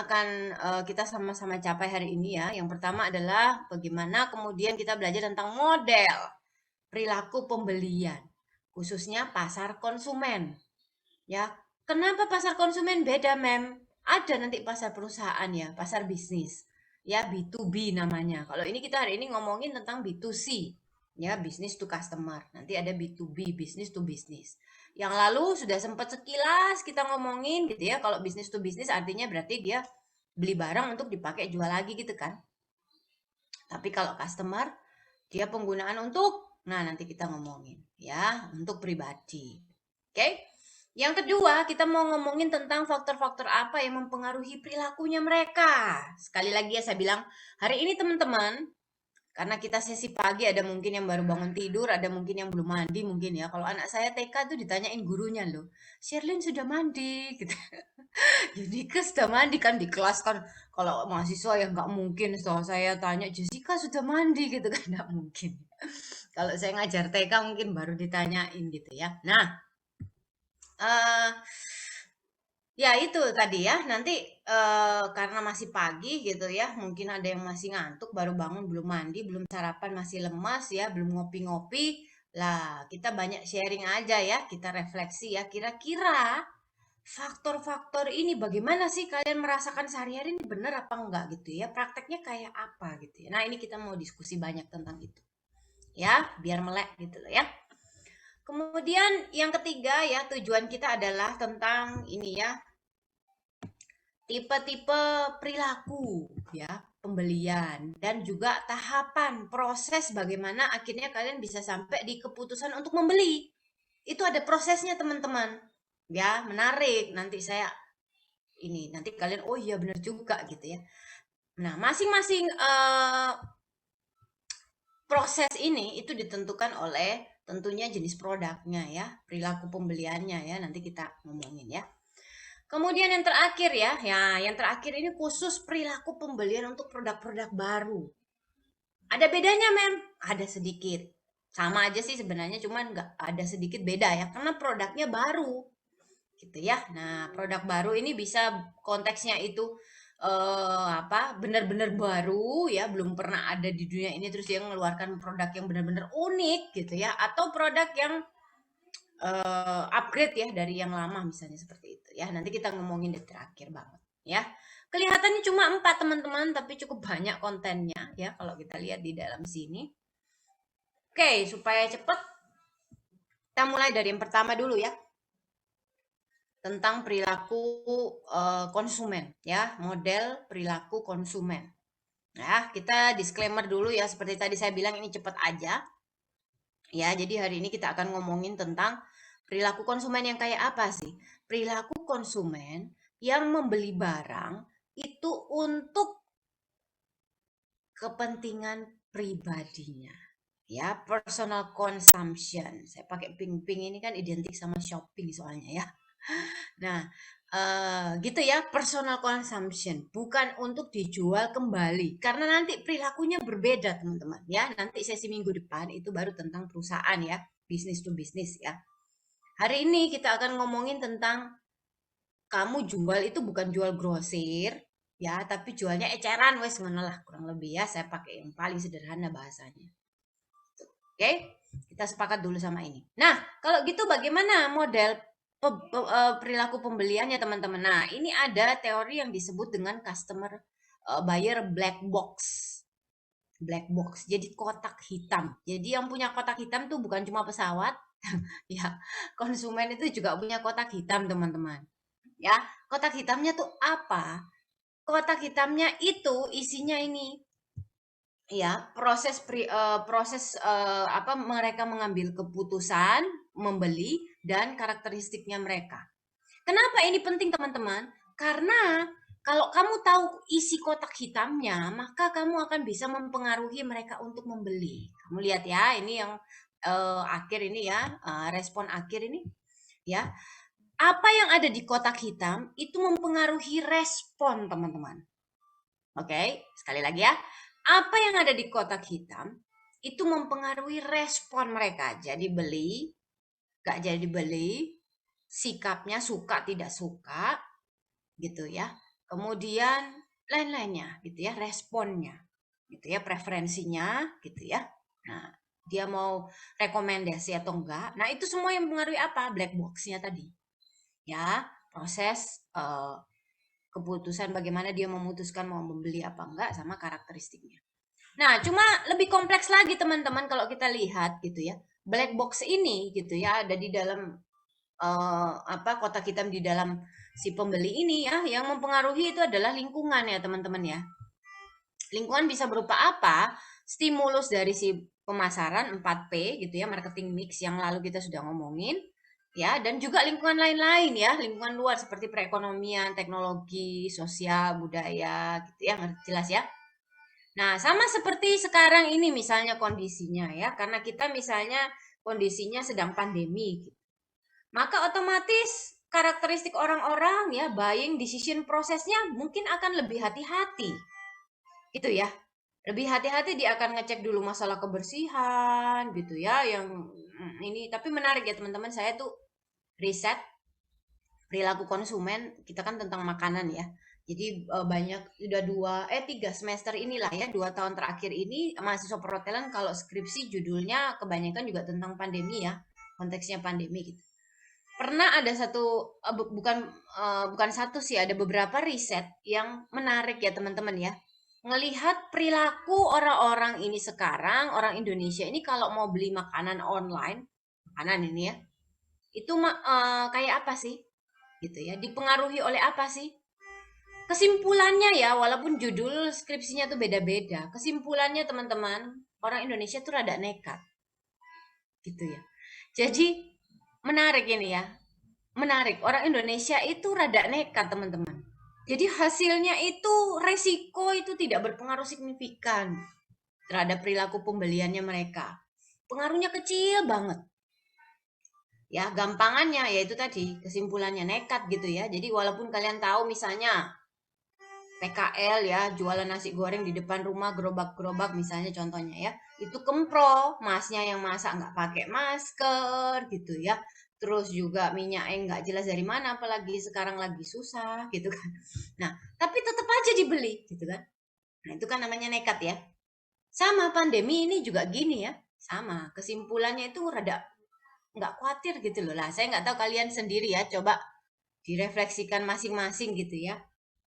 akan kita sama-sama capai hari ini ya. Yang pertama adalah bagaimana kemudian kita belajar tentang model perilaku pembelian, khususnya pasar konsumen. Ya, kenapa pasar konsumen beda, Mem? Ada nanti pasar perusahaan ya, pasar bisnis. Ya, B2B namanya. Kalau ini kita hari ini ngomongin tentang B2C. Ya, business to customer. Nanti ada B2B, business to business. Yang lalu sudah sempat sekilas kita ngomongin gitu ya. Kalau business to business artinya berarti dia beli barang untuk dipakai jual lagi gitu kan. Tapi kalau customer, dia penggunaan untuk, nah nanti kita ngomongin ya, untuk pribadi. Oke? Yang kedua, kita mau ngomongin tentang faktor-faktor apa yang mempengaruhi perilakunya mereka. Sekali lagi ya saya bilang, hari ini teman-teman, karena kita sesi pagi ada mungkin yang baru bangun tidur, ada mungkin yang belum mandi mungkin ya. Kalau anak saya TK tuh ditanyain gurunya loh, Sherlyn sudah mandi gitu. Jessica sudah mandi kan di kelas kan, kalau mahasiswa ya nggak mungkin so saya tanya Jessica sudah mandi gitu kan, nggak mungkin. Kalau saya ngajar TK mungkin baru ditanyain gitu ya. Nah, eh ya itu tadi ya, nanti karena masih pagi gitu ya, mungkin ada yang masih ngantuk, baru bangun, belum mandi, belum sarapan, masih lemas ya, belum ngopi-ngopi. Lah, kita banyak sharing aja ya, kita refleksi ya, kira-kira faktor-faktor ini bagaimana sih kalian merasakan sehari-hari ini benar apa enggak gitu ya, prakteknya kayak apa gitu ya. Nah, ini kita mau diskusi banyak tentang itu. Ya, biar melek gitu loh ya. Kemudian yang ketiga ya, tujuan kita adalah tentang ini ya, tipe-tipe perilaku ya, pembelian dan juga tahapan proses bagaimana akhirnya kalian bisa sampai di keputusan untuk membeli. Itu ada prosesnya teman-teman. Ya, menarik. Nanti saya ini nanti kalian oh iya benar juga gitu ya. Nah, masing-masing proses ini itu ditentukan oleh tentunya jenis produknya ya, perilaku pembeliannya ya. Nanti kita ngomongin ya. Kemudian yang terakhir ya, yang terakhir ini khusus perilaku pembelian untuk produk-produk baru. Ada bedanya, Mem? Ada sedikit. Sama aja sih sebenarnya, cuman nggak ada sedikit beda ya, karena produknya baru, gitu ya. Nah, produk baru ini bisa konteksnya itu apa? Benar-benar baru ya, belum pernah ada di dunia ini terus dia mengeluarkan produk yang benar-benar unik gitu ya, atau produk yang upgrade ya dari yang lama misalnya seperti itu ya. Nanti kita ngomongin di terakhir banget ya. Kelihatannya cuma 4 teman-teman, tapi cukup banyak kontennya ya kalau kita lihat di dalam sini. Oke, supaya cepat kita mulai dari yang pertama dulu ya. Tentang perilaku konsumen ya, model perilaku konsumen. Nah, kita disclaimer dulu ya, seperti tadi saya bilang ini cepat aja. Ya, jadi hari ini kita akan ngomongin tentang perilaku konsumen yang kayak apa sih? Perilaku konsumen yang membeli barang itu untuk kepentingan pribadinya. Ya, personal consumption. Saya pakai pink-pink ini kan identik sama shopping soalnya ya. Nah, gitu ya, personal consumption, bukan untuk dijual kembali. Karena nanti perilakunya berbeda, teman-teman. Ya, nanti sesi minggu depan itu baru tentang perusahaan ya, business to business ya. Hari ini kita akan ngomongin tentang kamu jual itu bukan jual grosir, ya, tapi jualnya eceran, wes ngono lah, kurang lebih ya. Saya pakai yang paling sederhana bahasanya. Oke, kita sepakat dulu sama ini. Nah, kalau gitu bagaimana model perilaku pembeliannya teman-teman? Nah, ini ada teori yang disebut dengan customer buyer black box. Black box, jadi kotak hitam. Jadi yang punya kotak hitam tuh bukan cuma pesawat, ya, konsumen itu juga punya kotak hitam, teman-teman. Ya, kotak hitamnya tuh apa? Kotak hitamnya itu isinya ini, ya, apa mereka mengambil keputusan membeli dan karakteristiknya mereka. Kenapa ini penting teman-teman? Karena kalau kamu tahu isi kotak hitamnya, maka kamu akan bisa mempengaruhi mereka untuk membeli. Kamu lihat ya, ini yang akhir ini ya, respon akhir ini ya. Apa yang ada di kotak hitam itu mempengaruhi respon teman-teman. Oke, sekali lagi ya. Apa yang ada di kotak hitam itu mempengaruhi respon mereka. Jadi beli, gak jadi beli, sikapnya suka tidak suka, gitu ya. kemudian lain-lainnya gitu ya, responnya gitu ya, preferensinya gitu ya. Nah, dia mau rekomendasi atau enggak. Nah, itu semua yang mempengaruhi apa? Black box-nya tadi. Ya, proses keputusan bagaimana dia memutuskan mau membeli apa enggak sama karakteristiknya. Nah, cuma lebih kompleks lagi teman-teman kalau kita lihat gitu ya. Black box ini gitu ya ada di dalam kotak hitam di dalam si pembeli ini ya, yang mempengaruhi itu adalah lingkungan ya teman-teman ya. Lingkungan bisa berupa apa? Stimulus dari si pemasaran 4P gitu ya, marketing mix yang lalu kita sudah ngomongin ya, dan juga lingkungan lain-lain ya, lingkungan luar seperti perekonomian, teknologi, sosial, budaya gitu ya, jelas ya. Nah, sama seperti sekarang ini misalnya kondisinya ya, karena kita misalnya kondisinya sedang pandemi gitu. Maka otomatis karakteristik orang-orang ya, buying decision prosesnya mungkin akan lebih hati-hati. Gitu ya. Lebih hati-hati dia akan ngecek dulu masalah kebersihan gitu ya, yang ini. Tapi menarik ya teman-teman, saya tuh riset perilaku konsumen, kita kan tentang makanan ya. Jadi banyak udah 3 semester inilah ya, 2 tahun terakhir ini mahasiswa perhotelan kalau skripsi judulnya kebanyakan juga tentang pandemi ya, konteksnya pandemi gitu. Pernah ada satu bukan satu sih, ada beberapa riset yang menarik ya teman-teman ya. Ngelihat perilaku orang-orang ini sekarang, orang Indonesia ini kalau mau beli makanan online, makanan ini ya, itu kayak apa sih? Gitu ya. Dipengaruhi oleh apa sih? Kesimpulannya ya, walaupun judul skripsinya tuh beda-beda, kesimpulannya teman-teman, orang Indonesia tuh rada nekat. Gitu ya. Jadi menarik ini ya. Menarik, orang Indonesia itu rada nekat teman-teman. Jadi hasilnya itu resiko itu tidak berpengaruh signifikan terhadap perilaku pembeliannya mereka. Pengaruhnya kecil banget. Ya, gampangannya yaitu tadi kesimpulannya nekat gitu ya. Jadi walaupun kalian tahu misalnya PKL ya, jualan nasi goreng di depan rumah gerobak-gerobak misalnya contohnya ya. Itu kempro, masnya yang masak nggak pakai masker gitu ya. Terus juga minyaknya nggak jelas dari mana, apalagi sekarang lagi susah gitu kan. Nah, tapi tetap aja dibeli gitu kan. Nah, itu kan namanya nekat ya. Sama pandemi ini juga gini ya. Sama, kesimpulannya itu rada nggak khawatir gitu loh lah. Saya nggak tahu kalian sendiri ya, coba direfleksikan masing-masing gitu ya.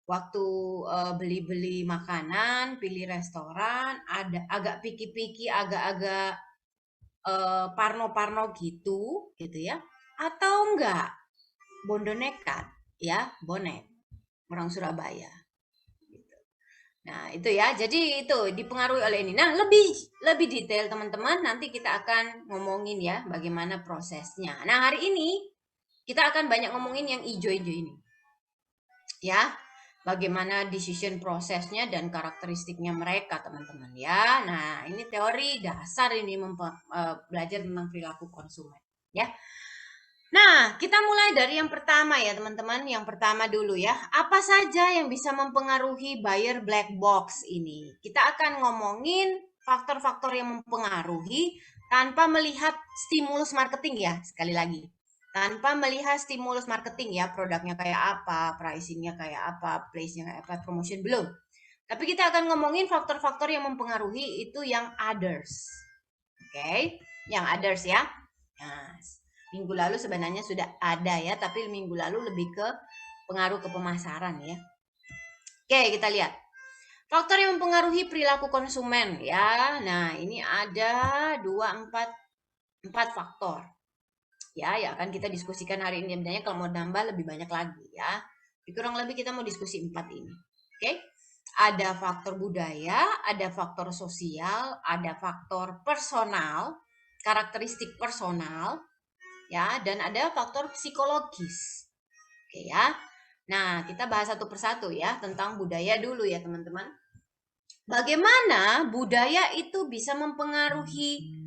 Waktu beli-beli makanan, pilih restoran, ada agak piki-piki, agak-agak parno-parno gitu ya. Atau enggak, bondo nekat ya, bonek, orang Surabaya. Nah, itu ya. Jadi itu dipengaruhi oleh ini. Nah, lebih lebih detail teman-teman, nanti kita akan ngomongin ya bagaimana prosesnya. Nah, hari ini kita akan banyak ngomongin yang ijo-ijo ini. Ya, bagaimana decision prosesnya dan karakteristiknya mereka, teman-teman ya. Nah, ini teori dasar ini belajar tentang perilaku konsumen, ya. Nah, kita mulai dari yang pertama ya teman-teman. Yang pertama dulu ya. Apa saja yang bisa mempengaruhi buyer black box ini? Kita akan ngomongin faktor-faktor yang mempengaruhi tanpa melihat stimulus marketing ya. Sekali lagi. Tanpa melihat stimulus marketing ya. Produknya kayak apa, pricingnya kayak apa, place-nya kayak apa, promotion belum. Tapi kita akan ngomongin faktor-faktor yang mempengaruhi itu yang others. Oke, yang others ya. Nah, minggu lalu sebenarnya sudah ada ya, tapi minggu lalu lebih ke pengaruh ke pemasaran ya. Oke, kita lihat. Faktor yang mempengaruhi perilaku konsumen ya. Nah, ini ada 4 faktor. Ya, ya akan kita diskusikan hari ini. Sebenarnya kalau mau nambah lebih banyak lagi ya. Kurang lebih kita mau diskusi 4 ini. Oke. Ada faktor budaya, ada faktor sosial, ada faktor personal, karakteristik personal, ya, dan ada faktor psikologis. Oke ya. Nah, kita bahas satu persatu ya tentang budaya dulu ya, teman-teman. Bagaimana budaya itu bisa mempengaruhi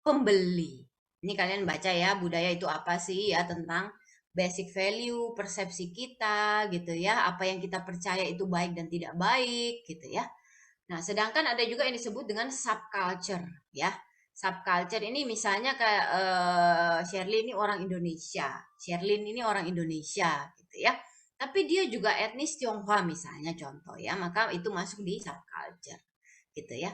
pembeli? Ini kalian baca ya, budaya itu apa sih ya, tentang basic value, persepsi kita gitu ya, apa yang kita percaya itu baik dan tidak baik gitu ya. Nah, sedangkan ada juga yang disebut dengan subculture ya. Subculture ini misalnya kayak Sherlyn ini orang Indonesia. Sherlyn ini orang Indonesia gitu ya. tapi dia juga etnis Tionghoa misalnya contoh ya, maka itu masuk di subculture gitu ya.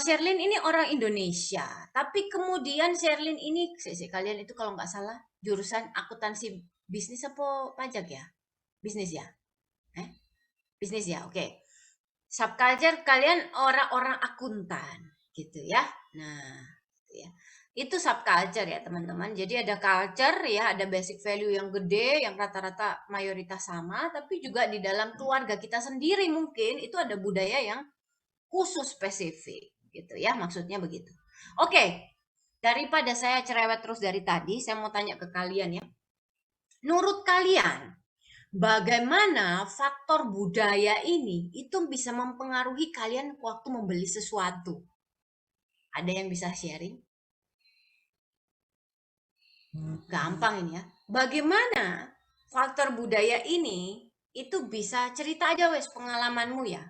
Sherlyn ini orang Indonesia, tapi kemudian Sherlyn ini, kalian itu kalau nggak salah jurusan akuntansi bisnis apa pajak ya? Bisnis ya? Bisnis ya, oke. Subculture kalian orang-orang akuntan gitu ya. Nah, gitu ya. Itu subculture ya teman-teman. Jadi ada culture ya, ada basic value yang gede, yang rata-rata mayoritas sama, tapi juga di dalam keluarga kita sendiri mungkin itu ada budaya yang khusus spesifik gitu ya, maksudnya begitu. Oke, daripada saya cerewet terus dari tadi, saya mau tanya ke kalian ya. Menurut kalian, bagaimana faktor budaya ini itu bisa mempengaruhi kalian waktu membeli sesuatu? Ada yang bisa sharing? Gampang ini ya. Bagaimana faktor budaya ini itu bisa cerita aja wes pengalamanmu ya.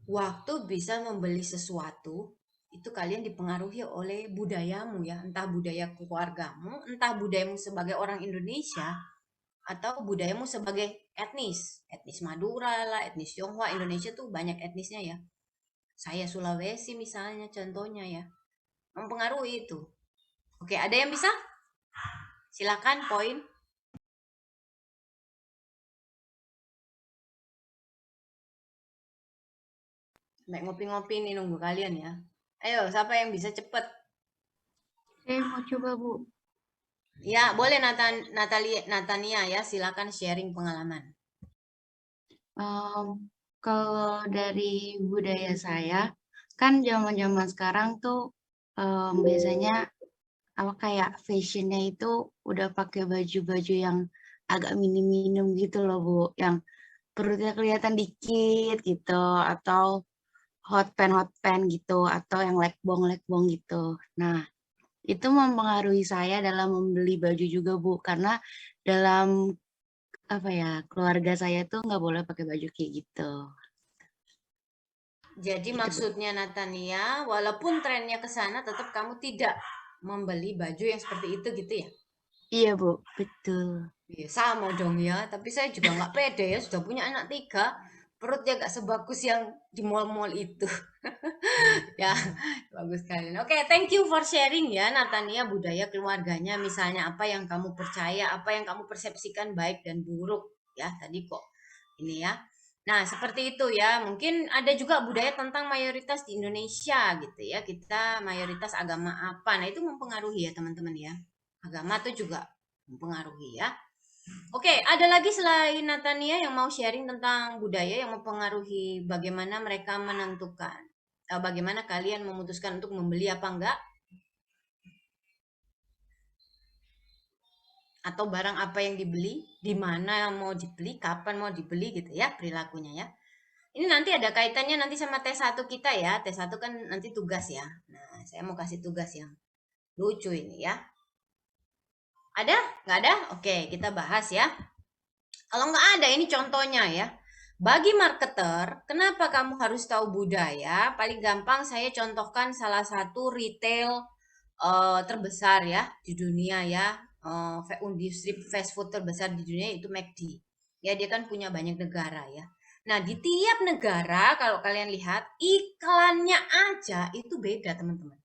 Waktu bisa membeli sesuatu, itu kalian dipengaruhi oleh budayamu ya, entah budaya keluargamu, entah budayamu sebagai orang Indonesia, atau budayamu sebagai etnis Madura lah, etnis Tionghoa. Indonesia tuh banyak etnisnya ya. Saya Sulawesi misalnya contohnya ya, mempengaruhi itu. Oke, ada yang bisa? Silakan poin. Sampai ngopi-ngopi nih nunggu kalian ya. Ayo, siapa yang bisa cepet? Saya mau coba, Bu. Ya, boleh Natania ya, silakan sharing pengalaman. Kalau dari budaya saya, kan zaman-zaman sekarang tuh biasanya apa kayak fashionnya itu udah pakai baju-baju yang agak minim-minim gitu loh, Bu, yang perutnya kelihatan dikit gitu, atau hot pant gitu, atau yang lekbong gitu. Nah, itu mempengaruhi saya dalam membeli baju juga, Bu, karena dalam apa ya, keluarga saya tuh nggak boleh pakai baju kayak gitu. Jadi Gitu, Bu. maksudnya Natania, walaupun trennya ke sana, tetap kamu tidak membeli baju yang seperti itu gitu ya? Iya, Bu, betul. Iya, sama dong ya. Tapi saya juga nggak pede ya, sudah punya anak 3, perutnya nggak sebagus yang di mall-mall itu. Ya, bagus kalian. Oke, thank you for sharing ya, Natania, budaya keluarganya. Misalnya apa yang kamu percaya, apa yang kamu persepsikan baik dan buruk. Ya, tadi kok ini ya. Nah, seperti itu ya. Mungkin ada juga budaya tentang mayoritas di Indonesia gitu ya. Kita mayoritas agama apa. Nah, itu mempengaruhi ya teman-teman ya. Agama tuh juga mempengaruhi ya. Oke, ada lagi selain Natania yang mau sharing tentang budaya yang mempengaruhi bagaimana mereka menentukan, bagaimana kalian memutuskan untuk membeli apa enggak, atau barang apa yang dibeli, di mana mau dibeli, kapan mau dibeli gitu ya perilakunya ya. Ini nanti ada kaitannya nanti sama T1 kita ya. T1 kan nanti tugas ya. Nah, saya mau kasih tugas yang lucu ini ya. Ada? Nggak ada? Oke, kita bahas ya. Kalau nggak ada, ini contohnya ya. Bagi marketer, kenapa kamu harus tahu budaya? Paling gampang saya contohkan salah satu retail terbesar ya di dunia ya. Industri fast food terbesar di dunia itu McD. Ya, dia kan punya banyak negara ya. Nah, di tiap negara kalau kalian lihat iklannya aja itu beda, teman-teman.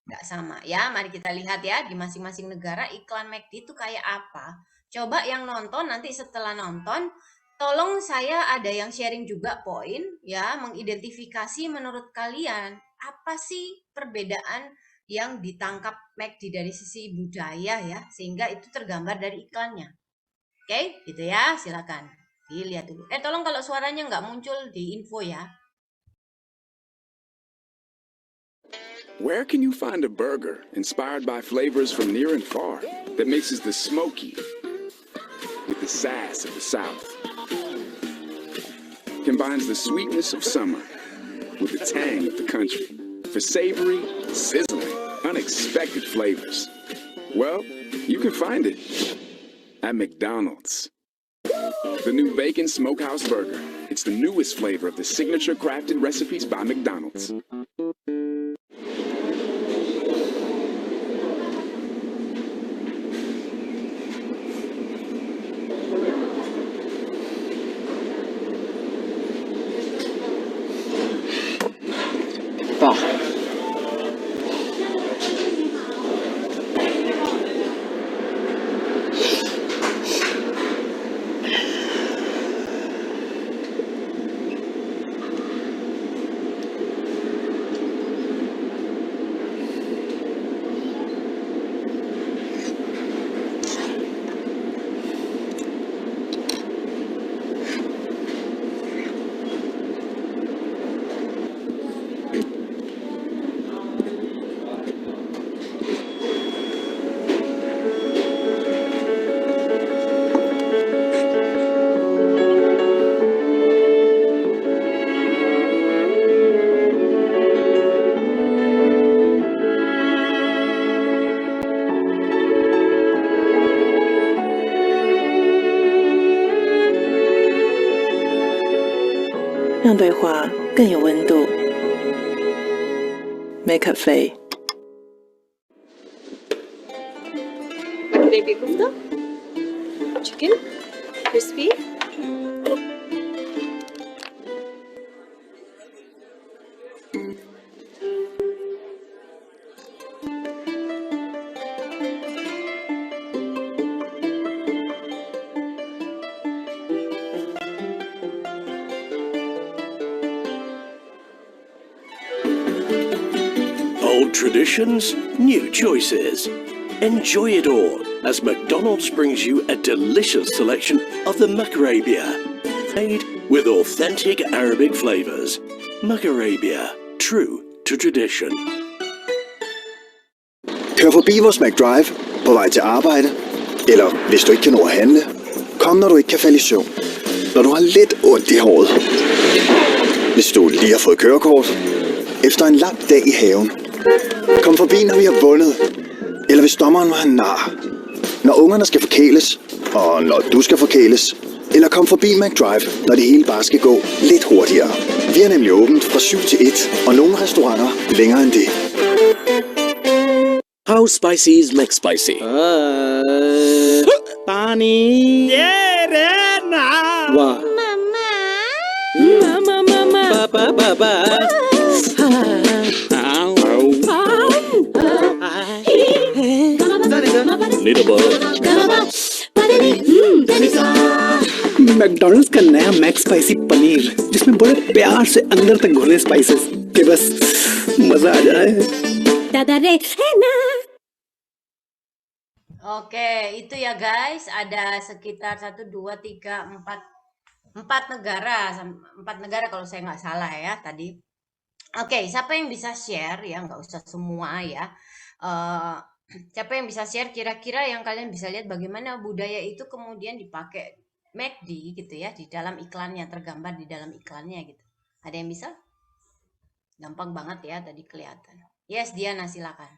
Nggak sama ya. Mari kita lihat ya di masing-masing negara iklan McD itu kayak apa. Coba yang nonton nanti setelah nonton, tolong saya ada yang sharing juga poin ya, mengidentifikasi menurut kalian apa sih perbedaan yang ditangkap McD dari sisi budaya ya, sehingga itu tergambar dari iklannya. Oke, gitu ya, silakan dilihat dulu. Tolong kalau suaranya nggak muncul di info ya. Where can you find a burger inspired by flavors from near and far that mixes the smoky with the sass of the South? Combines the sweetness of summer with the tang of the country for savory, sizzling, unexpected flavors. Well, you can find it at McDonald's. The new Bacon Smokehouse Burger. It's the newest flavor of the signature crafted recipes by McDonald's. 让对话更有温度。McCafe。 Gravy kofta, chicken, crispy. Old traditions, new choices. Enjoy it all as McDonald's brings you a delicious selection of the Macarabia, made with authentic Arabic flavors. Macarabia, true to tradition. Kør forbi vores McDrive på vej til arbejde, eller hvis du ikke kan nå at handle, kom når du ikke kan falde i søvn. Når du har lidt ondt i håret. Hvis du lige har fået kørekort, efter en lang dag i haven. Kom forbi, når vi har vundet. Eller hvis dommeren var en nar. Når ungerne skal forkæles, og når du skal forkæles. Eller kom forbi McDrive, når det hele bare skal gå lidt hurtigere. Vi er nemlig åbent fra 7 til 1, og nogle restauranter længere end det. How spicy is McSpicy? Pani. Wah. Mama. Papa. Need a ball. McDonald's का नया max spicy paneer जिसमें बड़े प्यार से अंदर तक घुले स्पाइसेस के बस मजा आ जाए। Oke, itu ya guys, ada sekitar 1, 2, 3, 4 negara, 4 negara kalau saya nggak salah ya tadi. Oke, siapa yang bisa share ya, nggak usah semua ya. Siapa yang bisa share kira-kira yang kalian bisa lihat bagaimana budaya itu kemudian dipakai McD gitu ya, di dalam iklannya, tergambar di dalam iklannya gitu. Ada yang bisa? Gampang banget ya tadi kelihatan. Yes, Diana silakan.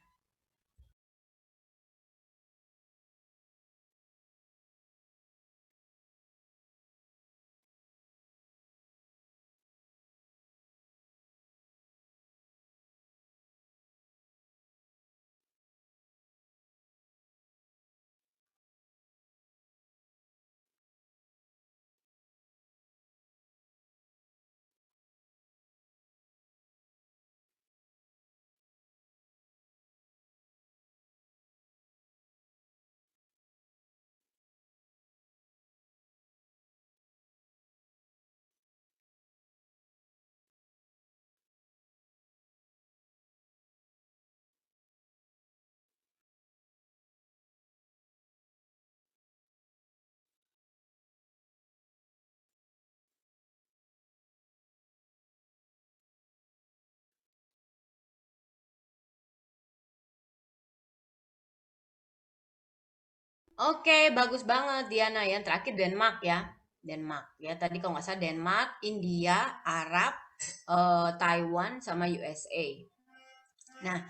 Oke, bagus banget Diana ya. Terakhir Denmark ya. Denmark ya. Tadi kalau nggak salah Denmark, India, Arab, Taiwan sama USA. Nah,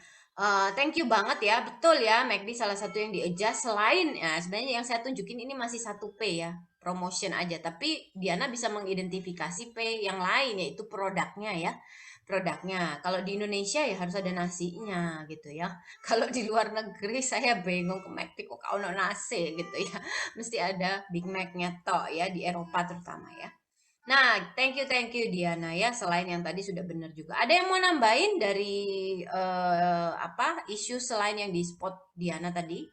thank you banget ya. Betul ya, McD salah satu yang di-adjust selain ya, sebenarnya yang saya tunjukin ini masih 1P ya, promotion aja. Tapi Diana bisa mengidentifikasi P yang lain yaitu produknya ya. Produknya. Kalau di Indonesia ya harus ada nasinya gitu ya. Kalau di luar negeri saya bingung ke McD kok kau no nasi gitu ya. Mesti ada Big Mac-nya toh ya di Eropa terutama ya. Nah, thank you Diana ya. Selain yang tadi sudah benar juga. Ada yang mau nambahin dari isu selain yang di spot Diana tadi?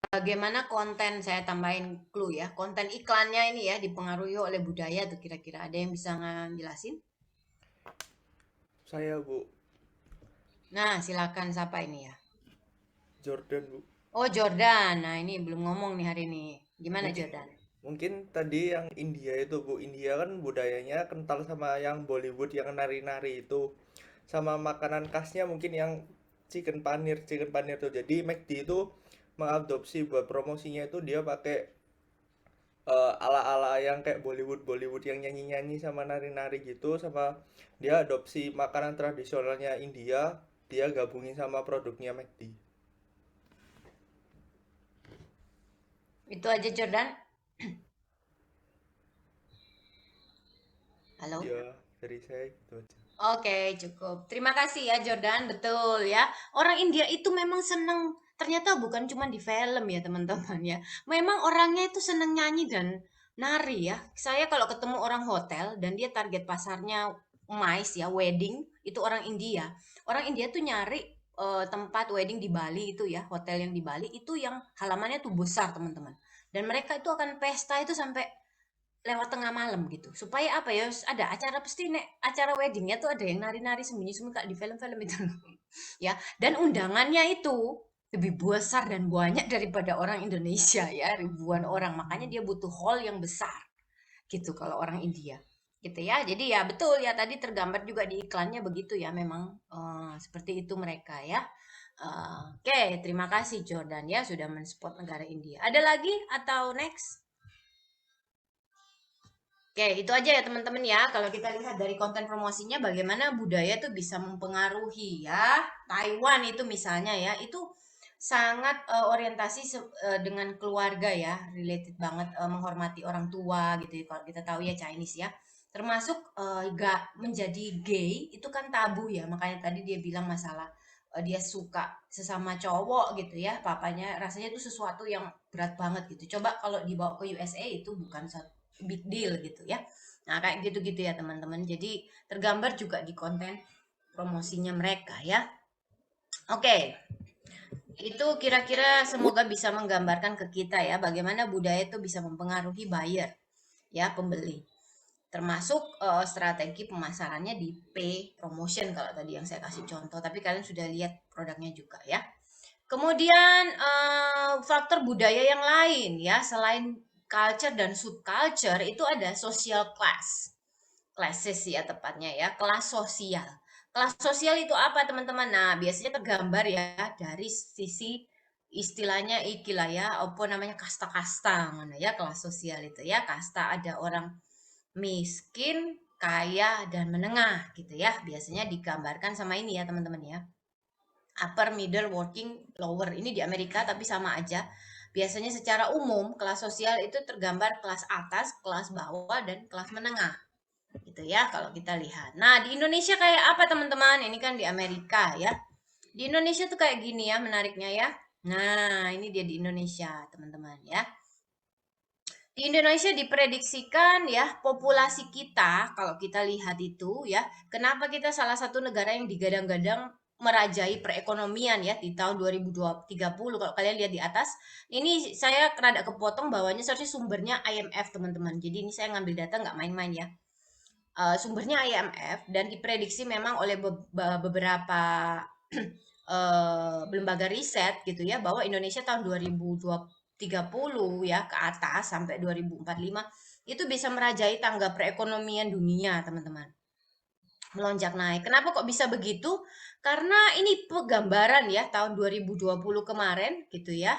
Bagaimana konten, saya tambahin clue ya, konten iklannya ini ya dipengaruhi oleh budaya tuh kira-kira. Ada yang bisa ngejelasin? Saya, Bu. Nah, silakan siapa ini ya? Jordan, Bu. Oh, Jordan. Nah, ini belum ngomong nih hari ini. Gimana Mungkin- Jordan? Mungkin tadi yang India itu, Bu. India kan budayanya kental sama yang Bollywood, yang nari-nari itu. Sama makanan khasnya mungkin yang chicken panir tuh. Jadi McD itu mengadopsi buat promosinya itu dia pakai ala-ala yang kayak Bollywood yang nyanyi-nyanyi sama nari-nari gitu, sama dia adopsi makanan tradisionalnya India dia gabungin sama produknya McD. Itu aja Jordan. Halo. Ya, dari saya gitu aja. Oke, cukup. Terima kasih ya Jordan, betul ya. Orang India itu memang seneng, ternyata bukan cuma di film ya teman-teman ya. Memang orangnya itu seneng nyanyi dan nari ya. Saya kalau ketemu orang hotel dan dia target pasarnya MICE ya, wedding, itu orang India. Orang India tuh nyari tempat wedding di Bali itu ya, hotel yang di Bali itu yang halamannya tuh besar teman-teman. Dan mereka itu akan pesta itu sampai lewat tengah malam gitu supaya apa ya ada acara pasti acara weddingnya tuh ada yang nari-nari sembunyi-sembunyi kayak di film-film itu ya dan undangannya itu lebih besar dan banyak daripada orang Indonesia ya ribuan orang makanya dia butuh hall yang besar gitu kalau orang India gitu ya jadi ya betul ya tadi tergambar juga di iklannya begitu ya memang seperti itu mereka ya. Oke, terima kasih Jordan ya sudah mensupport negara India. Ada lagi atau next? Oke, itu aja ya teman-teman ya. Kalau kita lihat dari konten promosinya bagaimana budaya tuh bisa mempengaruhi ya. Taiwan itu misalnya ya, itu sangat orientasi dengan keluarga ya, related banget menghormati orang tua gitu ya. Kalau kita tahu ya Chinese ya. Termasuk gak menjadi gay itu kan tabu ya. Makanya tadi dia bilang masalah dia suka sesama cowok gitu ya. Papanya rasanya itu sesuatu yang berat banget gitu. Coba kalau dibawa ke USA itu bukan satu big deal gitu ya. Nah, kayak gitu-gitu ya teman-teman. Jadi tergambar juga di konten promosinya mereka ya. Oke. Itu kira-kira semoga bisa menggambarkan ke kita ya bagaimana budaya itu bisa mempengaruhi buyer ya, pembeli. Termasuk strategi pemasarannya di pay promotion kalau tadi yang saya kasih contoh, tapi kalian sudah lihat produknya juga ya. Kemudian faktor budaya yang lain ya, selain culture dan subculture itu ada social class. Classes ya tepatnya ya, kelas sosial. Kelas sosial itu apa teman-teman? Nah, biasanya tergambar ya dari sisi istilahnya ikilah ya, apa namanya kasta-kasta mana ya kelas sosial itu ya. Kasta ada orang miskin, kaya dan menengah gitu ya. Biasanya digambarkan sama ini ya teman-teman ya. Upper, middle, working, lower. Ini di Amerika tapi sama aja. Biasanya secara umum kelas sosial itu tergambar kelas atas, kelas bawah, dan kelas menengah. Gitu ya kalau kita lihat. Nah di Indonesia kayak apa teman-teman? Ini kan di Amerika ya. Di Indonesia tuh kayak gini ya menariknya ya. Nah ini dia di Indonesia teman-teman ya. Di Indonesia diprediksikan ya populasi kita kalau kita lihat itu ya. Kenapa kita salah satu negara yang digadang-gadang merajai perekonomian ya di tahun 2030 kalau kalian lihat di atas ini saya rada kepotong bawahnya seharusnya sumbernya IMF teman-teman jadi ini saya ngambil data nggak main-main ya sumbernya IMF dan diprediksi memang oleh beberapa lembaga riset gitu ya bahwa Indonesia tahun 2030 ya ke atas sampai 2045 itu bisa merajai tangga perekonomian dunia teman-teman melonjak naik. Kenapa kok bisa begitu? Karena ini penggambaran ya tahun 2020 kemarin gitu ya.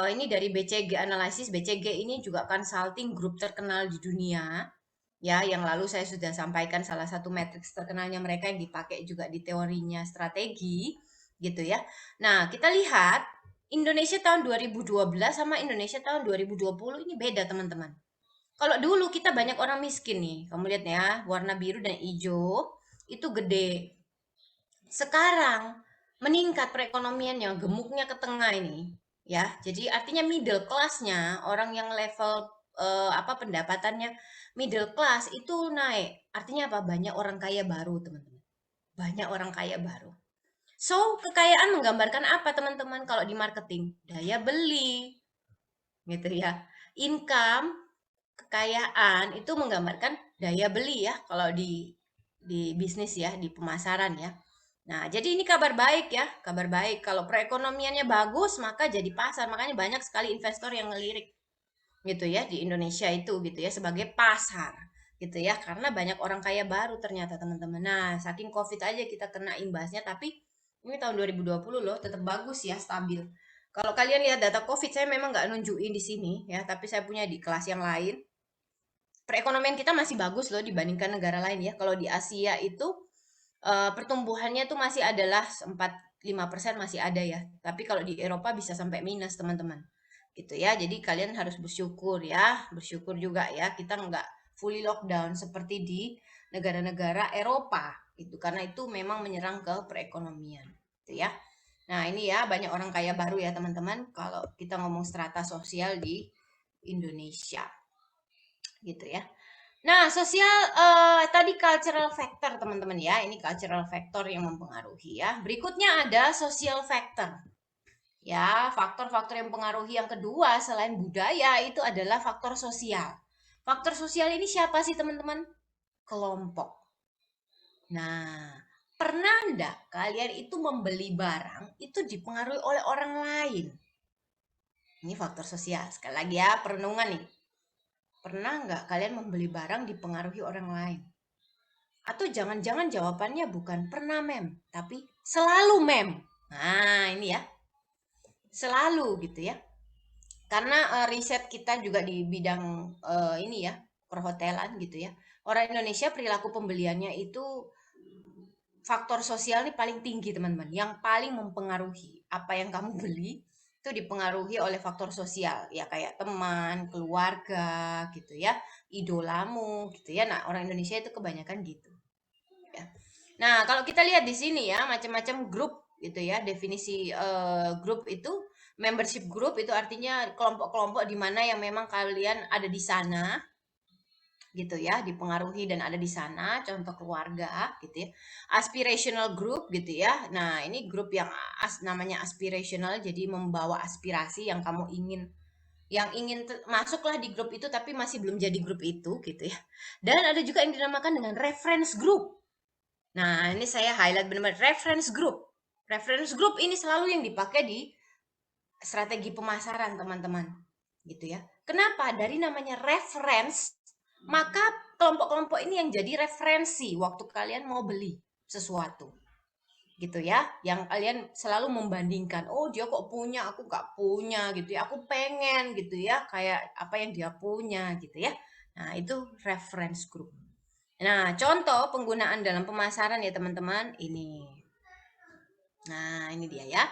Ini dari BCG Analysis. BCG ini juga consulting group terkenal di dunia. Ya, yang lalu saya sudah sampaikan salah satu matriks terkenalnya mereka yang dipakai juga di teorinya strategi gitu ya. Nah, kita lihat Indonesia tahun 2012 sama Indonesia tahun 2020 ini beda teman-teman. Kalau dulu kita banyak orang miskin nih, kamu lihat ya, warna biru dan hijau itu gede. Sekarang meningkat perekonomiannya, gemuknya ke tengah ini, ya. Jadi artinya middle class-nya, orang yang level pendapatannya middle class itu naik. Artinya apa? Banyak orang kaya baru, teman-teman. Banyak orang kaya baru. So, kekayaan menggambarkan apa, teman-teman? Kalau di marketing, daya beli, gitu ya. Income, kekayaan itu menggambarkan daya beli ya. Kalau di bisnis ya, di pemasaran ya. Nah, jadi ini kabar baik ya, kabar baik. Kalau perekonomiannya bagus, maka jadi pasar. Makanya banyak sekali investor yang ngelirik gitu ya di Indonesia itu gitu ya sebagai pasar gitu ya. Karena banyak orang kaya baru ternyata teman-teman. Nah, saking Covid aja kita kena imbasnya, tapi ini tahun 2020 loh tetap bagus ya, stabil. Kalau kalian lihat data Covid, saya memang nggak nunjukin di sini ya, tapi saya punya di kelas yang lain. Perekonomian kita masih bagus loh dibandingkan negara lain ya. Kalau di Asia itu pertumbuhannya tuh masih adalah 4-5% masih ada ya. Tapi kalau di Eropa bisa sampai minus, teman-teman. Gitu ya. Jadi kalian harus bersyukur ya, bersyukur juga ya kita nggak fully lockdown seperti di negara-negara Eropa gitu. Karena itu memang menyerang ke perekonomian, gitu ya. Nah, ini ya banyak orang kaya baru ya, teman-teman, kalau kita ngomong strata sosial di Indonesia. Gitu ya. Nah, sosial tadi cultural factor, teman-teman ya. Ini cultural factor yang mempengaruhi ya. Berikutnya ada social factor. Ya, faktor-faktor yang mempengaruhi yang kedua selain budaya itu adalah faktor sosial. Faktor sosial ini siapa sih, teman-teman? Kelompok. Nah, pernah enggak kalian itu membeli barang itu dipengaruhi oleh orang lain? Ini faktor sosial. Sekali lagi ya, perenungan nih. Pernah enggak kalian membeli barang dipengaruhi orang lain? Atau jangan-jangan jawabannya bukan pernah, Mem, tapi selalu, Mem. Nah, ini ya. Selalu gitu ya. Karena riset kita juga di bidang ini ya, perhotelan gitu ya. Orang Indonesia perilaku pembeliannya itu faktor sosial ini paling tinggi, teman-teman. Yang paling mempengaruhi apa yang kamu beli itu dipengaruhi oleh faktor sosial. Ya kayak teman, keluarga gitu ya, idolamu gitu ya. Nah, orang Indonesia itu kebanyakan gitu. Ya. Nah, kalau kita lihat di sini ya, macam-macam grup gitu ya. Definisi grup itu, membership group itu artinya kelompok-kelompok di mana yang memang kalian ada di sana gitu ya, dipengaruhi dan ada di sana, contoh keluarga gitu ya. Aspirational group gitu ya. Nah, ini grup yang namanya aspirational, jadi membawa aspirasi yang kamu ingin masuklah di grup itu tapi masih belum jadi grup itu gitu ya. Dan ada juga yang dinamakan dengan reference group. Nah, ini saya highlight benar-benar reference group. Reference group ini selalu yang dipakai di strategi pemasaran, teman-teman. Gitu ya. Kenapa? Dari namanya reference, maka kelompok-kelompok ini yang jadi referensi waktu kalian mau beli sesuatu. Gitu ya. Yang kalian selalu membandingkan, oh dia kok punya, aku gak punya gitu ya. Aku pengen gitu ya, kayak apa yang dia punya gitu ya. Nah, itu reference group. Nah, contoh penggunaan dalam pemasaran ya teman-teman, ini. Nah, ini dia ya.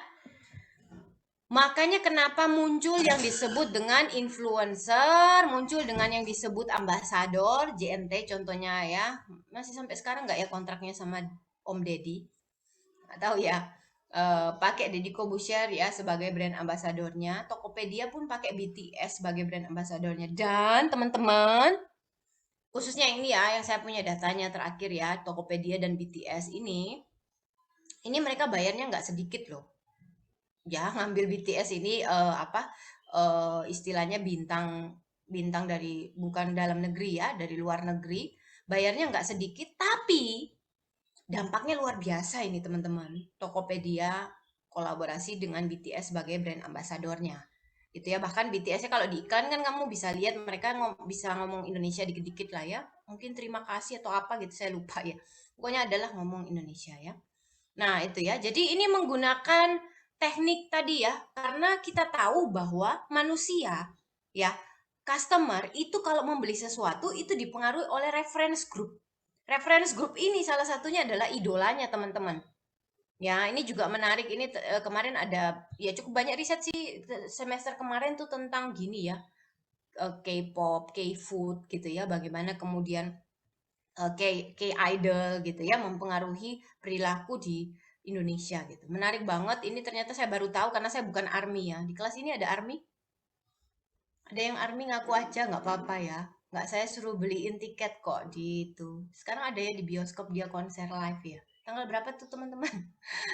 Makanya kenapa muncul yang disebut dengan influencer, muncul dengan yang disebut ambasador, JNT contohnya ya. Masih sampai sekarang nggak ya kontraknya sama Om Deddy? Nggak tahu ya. Pakai Deddy Corbuzier ya sebagai brand ambasadornya. Tokopedia pun pakai BTS sebagai brand ambasadornya. Dan teman-teman, khususnya ini ya, yang saya punya datanya terakhir ya, Tokopedia dan BTS ini mereka bayarnya nggak sedikit loh. Ya, ngambil BTS ini istilahnya bintang dari bukan dalam negeri ya, dari luar negeri, bayarnya nggak sedikit, tapi dampaknya luar biasa ini teman-teman. Tokopedia kolaborasi dengan BTS sebagai brand ambasadornya. Gitu ya, bahkan BTS-nya kalau di iklan kan kamu bisa lihat mereka bisa ngomong Indonesia dikit-dikit lah ya. Mungkin terima kasih atau apa gitu, saya lupa ya. Pokoknya adalah ngomong Indonesia ya. Nah, itu ya. Jadi ini menggunakan teknik tadi ya, karena kita tahu bahwa manusia ya, customer itu kalau membeli sesuatu itu dipengaruhi oleh reference group. Reference group ini salah satunya adalah idolanya, teman-teman. Ya, ini juga menarik. Ini kemarin ada ya cukup banyak riset sih semester kemarin tuh tentang gini ya. K-pop, K-food gitu ya, bagaimana kemudian K-idol gitu ya mempengaruhi perilaku di Indonesia gitu. Menarik banget. Ini ternyata saya baru tahu karena saya bukan ARMY ya. Di kelas ini ada ARMY? Ada yang ARMY ngaku aja, nggak apa-apa ya. Nggak, saya suruh beliin tiket kok di itu. Sekarang ada ya di bioskop dia konser live ya. Tanggal berapa tuh teman-teman?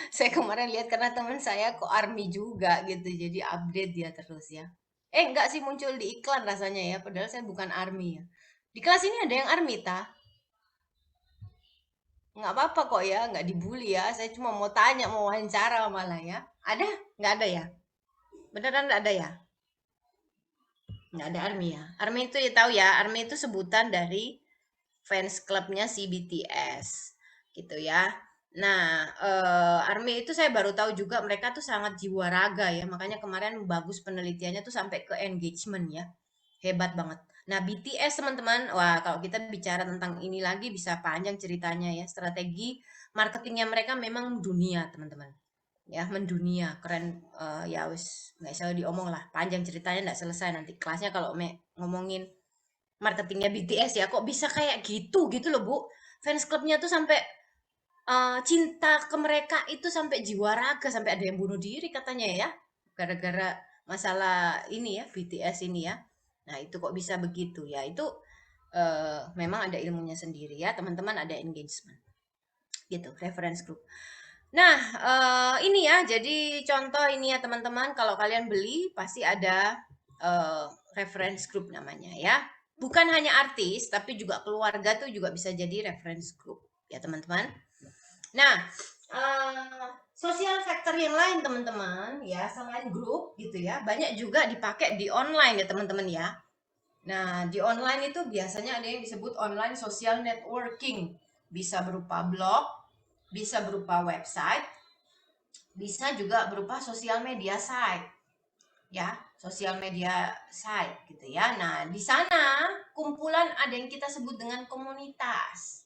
Saya kemarin lihat karena teman saya kok ARMY juga gitu. Jadi update dia terus ya. Enggak sih, muncul di iklan rasanya ya. Padahal saya bukan ARMY ya. Di kelas ini ada yang ARMY ta? Nggak apa-apa kok ya, nggak dibully ya. Saya cuma mau tanya, mau wawancara malah ya. Ada? Nggak ada ya? Beneran nggak ada ya? Nggak ada ARMY ya? ARMY itu ya tahu ya, ARMY itu sebutan dari fans clubnya si BTS. Gitu ya. Nah, ARMY itu saya baru tahu juga mereka tuh sangat jiwa raga ya. Makanya kemarin bagus penelitiannya tuh sampai ke engagement ya. Hebat banget. Nah, BTS teman-teman, wah kalau kita bicara tentang ini lagi bisa panjang ceritanya ya. Strategi marketingnya mereka memang dunia, teman-teman. Ya, mendunia, keren. Ya wis nggak usah diomong lah, panjang ceritanya nggak selesai nanti kelasnya kalau ngomongin marketingnya BTS ya. Kok bisa kayak gitu loh Bu, fans clubnya tuh sampai cinta ke mereka itu sampai jiwa raga, sampai ada yang bunuh diri katanya ya, gara-gara masalah ini ya, BTS ini ya. Nah itu kok bisa begitu ya, itu memang ada ilmunya sendiri ya teman-teman, ada engagement gitu, reference group. Nah, ini ya, jadi contoh ini ya teman-teman, kalau kalian beli pasti ada reference group namanya ya. Bukan hanya artis, tapi juga keluarga tuh juga bisa jadi reference group ya teman-teman. Nah, social factor yang lain teman-teman ya, selain grup gitu ya, banyak juga dipakai di online ya teman-teman ya. Nah, di online itu biasanya ada yang disebut online social networking. Bisa berupa blog, bisa berupa website, bisa juga berupa sosial media site. Ya, sosial media site gitu ya. Nah, di sana kumpulan ada yang kita sebut dengan komunitas.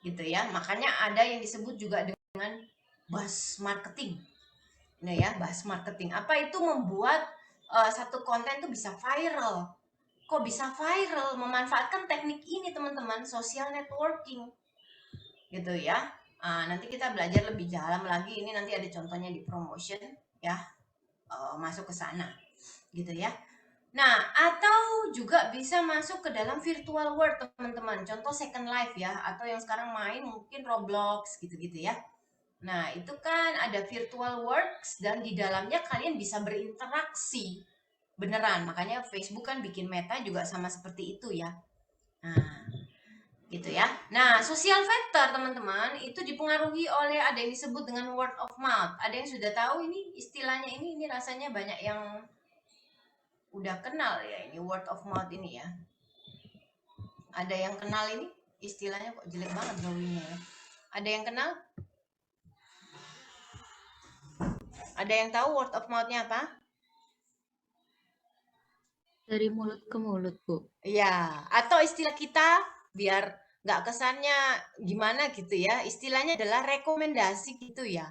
Gitu ya. Makanya ada yang disebut juga dengan buzz marketing. Nah ya, buzz marketing. Apa itu membuat satu konten tuh bisa viral. Kok bisa viral? Memanfaatkan teknik ini teman-teman, social networking. Gitu ya. Nanti kita belajar lebih dalam lagi, ini nanti ada contohnya di promotion ya, masuk ke sana gitu ya. Nah, atau juga bisa masuk ke dalam virtual world teman-teman, contoh Second Life ya, atau yang sekarang main mungkin Roblox gitu-gitu ya. Nah, itu kan ada virtual worlds dan di dalamnya kalian bisa berinteraksi beneran, makanya Facebook kan bikin Meta juga sama seperti itu ya. Nah, gitu ya. Nah, social factor teman-teman itu dipengaruhi oleh ada yang disebut dengan word of mouth. Ada yang sudah tahu ini istilahnya ini rasanya banyak yang udah kenal ya ini word of mouth ini ya. Ada yang kenal ini istilahnya, kok jelek banget drawingnya ya. Ada yang kenal? Ada yang tahu word of mouth-nya apa? Dari mulut ke mulut, Bu. Iya, atau istilah kita biar nggak kesannya gimana gitu ya, istilahnya adalah rekomendasi gitu ya.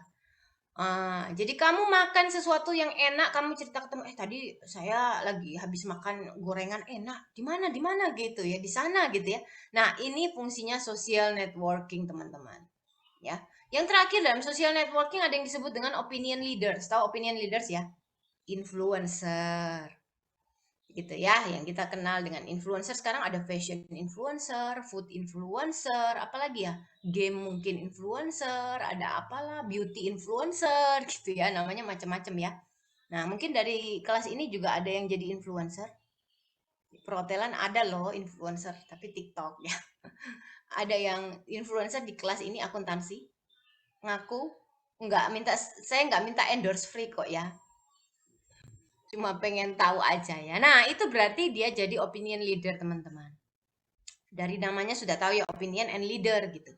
Jadi kamu makan sesuatu yang enak, kamu cerita ke teman, tadi saya lagi habis makan gorengan enak, di mana gitu ya, di sana gitu ya. Nah ini fungsinya social networking teman-teman ya. Yang terakhir dalam social networking ada yang disebut dengan opinion leaders. Tahu opinion leaders ya? Influencer gitu ya, yang kita kenal dengan influencer. Sekarang ada fashion influencer, food influencer, apalagi ya, game mungkin influencer, ada apalah beauty influencer gitu ya, namanya macam-macam ya. Nah mungkin dari kelas ini juga ada yang jadi influencer. Perhotelan ada loh influencer, tapi TikTok ya. Ada yang influencer di kelas ini akuntansi, ngaku saya nggak minta endorse free kok ya, cuma pengen tahu aja ya. Nah itu berarti dia jadi opinion leader teman-teman. Dari namanya sudah tahu ya, opinion and leader gitu.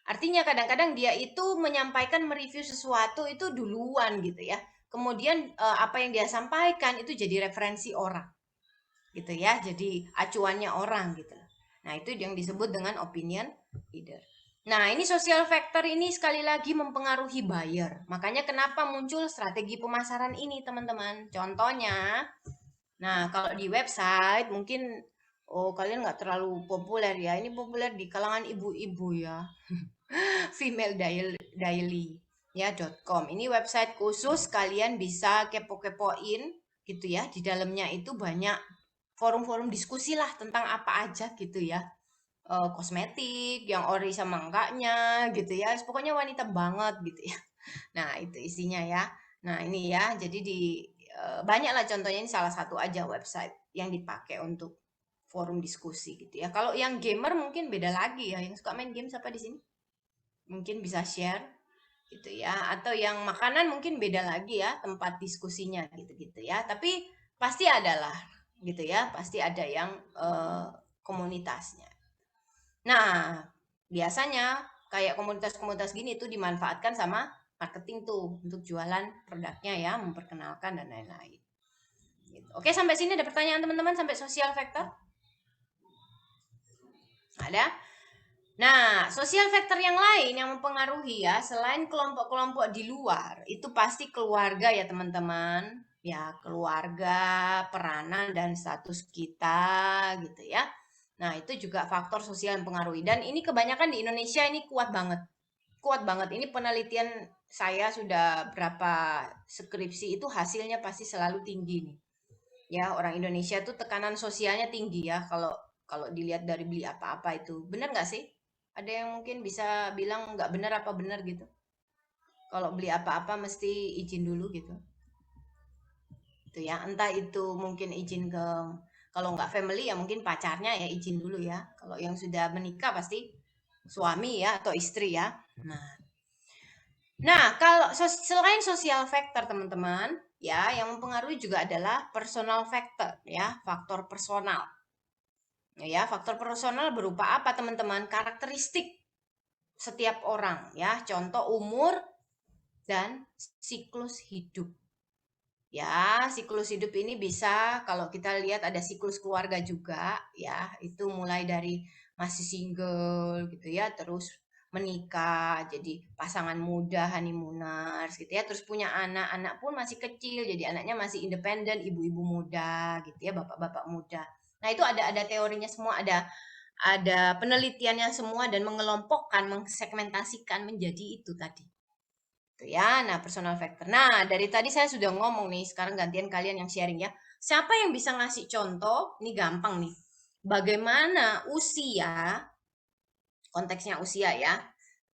Artinya kadang-kadang dia itu menyampaikan, mereview sesuatu itu duluan gitu ya. Kemudian apa yang dia sampaikan itu jadi referensi orang gitu ya, jadi acuannya orang gitu. Nah itu yang disebut dengan opinion leader. Nah ini social factor ini sekali lagi mempengaruhi buyer. Makanya kenapa muncul strategi pemasaran ini teman-teman. Contohnya, nah kalau di website mungkin kalian nggak terlalu populer ya. Ini populer di kalangan ibu-ibu ya. Female daily ya .com. Ini website khusus, kalian bisa kepo-kepoin gitu ya. Di dalamnya itu banyak forum-forum diskusi lah tentang apa aja gitu ya. Kosmetik, yang ori sama enggaknya gitu ya. Pokoknya wanita banget gitu ya. Nah, itu isinya ya. Nah, ini ya. Jadi banyak lah contohnya, ini salah satu aja website yang dipakai untuk forum diskusi gitu ya. Kalau yang gamer mungkin beda lagi ya. Yang suka main game siapa di sini? Mungkin bisa share gitu ya. Atau yang makanan mungkin beda lagi ya, tempat diskusinya gitu-gitu ya. Tapi pasti ada lah gitu ya. Pasti ada yang komunitasnya. Nah, biasanya kayak komunitas-komunitas gini tuh dimanfaatkan sama marketing tuh untuk jualan produknya ya, memperkenalkan dan lain-lain. Gitu. Oke, sampai sini ada pertanyaan teman-teman sampai social factor? Ada? Nah, sosial factor yang lain yang mempengaruhi ya, selain kelompok-kelompok di luar, itu pasti keluarga ya teman-teman. Ya, keluarga, peranan, dan status kita gitu ya. Nah, itu juga faktor sosial yang mempengaruhi. Dan ini kebanyakan di Indonesia ini kuat banget. Kuat banget. Ini penelitian saya sudah berapa skripsi itu hasilnya pasti selalu tinggi nih. Ya, orang Indonesia tuh tekanan sosialnya tinggi ya kalau kalau dilihat dari beli apa-apa itu. Bener nggak sih? Ada yang mungkin bisa bilang nggak bener apa bener gitu. Kalau beli apa-apa mesti izin dulu gitu. Itu ya, entah itu mungkin izin ke kalau nggak family ya mungkin pacarnya ya izin dulu ya. Kalau yang sudah menikah pasti suami ya atau istri ya. Nah, kalau selain sosial factor teman-teman, ya yang mempengaruhi juga adalah personal factor ya, faktor personal. Ya, faktor personal berupa apa teman-teman? Karakteristik setiap orang ya, contoh umur dan siklus hidup. Ya, siklus hidup ini bisa kalau kita lihat ada siklus keluarga juga ya, itu mulai dari masih single gitu ya, terus menikah jadi pasangan muda honeymooners gitu ya, terus punya anak pun masih kecil jadi anaknya masih independen, ibu-ibu muda gitu ya, bapak-bapak muda. Nah, itu ada teorinya semua, ada penelitiannya semua dan mengelompokkan, mengsegmentasikan menjadi itu tadi. Tuh ya, nah personal factor. Nah, dari tadi saya sudah ngomong nih, sekarang gantian kalian yang sharing ya. Siapa yang bisa ngasih contoh? Ini gampang nih. Bagaimana usia, konteksnya usia ya.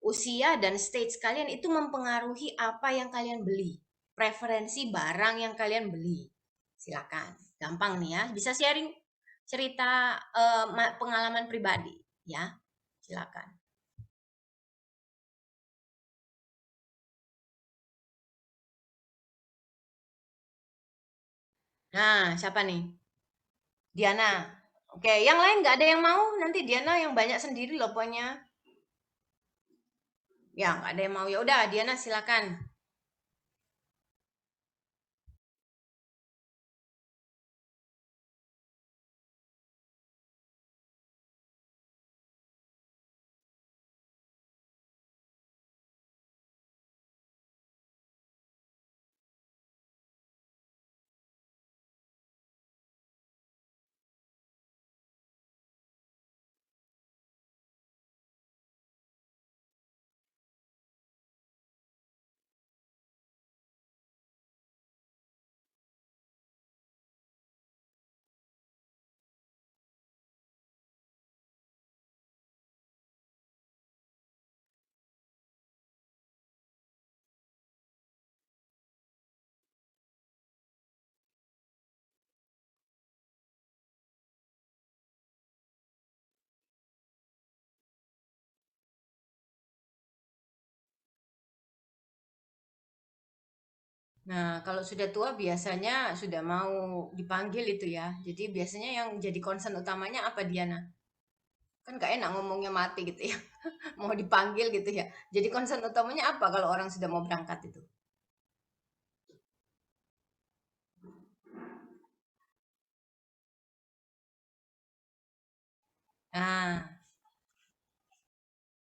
Usia dan stage kalian itu mempengaruhi apa yang kalian beli. Preferensi barang yang kalian beli. Silakan. Gampang nih ya. Bisa sharing cerita pengalaman pribadi ya. Silakan. Nah, siapa nih? Diana. Oke, yang lain nggak ada yang mau? Nanti Diana yang banyak sendiri loh pokoknya. Ya, nggak ada yang mau. Ya udah, Diana silakan. Nah, kalau sudah tua biasanya sudah mau dipanggil itu ya. Jadi biasanya yang jadi concern utamanya apa Diana? Kan gak enak ngomongnya mati gitu ya. Mau dipanggil gitu ya. Jadi concern utamanya apa kalau orang sudah mau berangkat itu? Nah,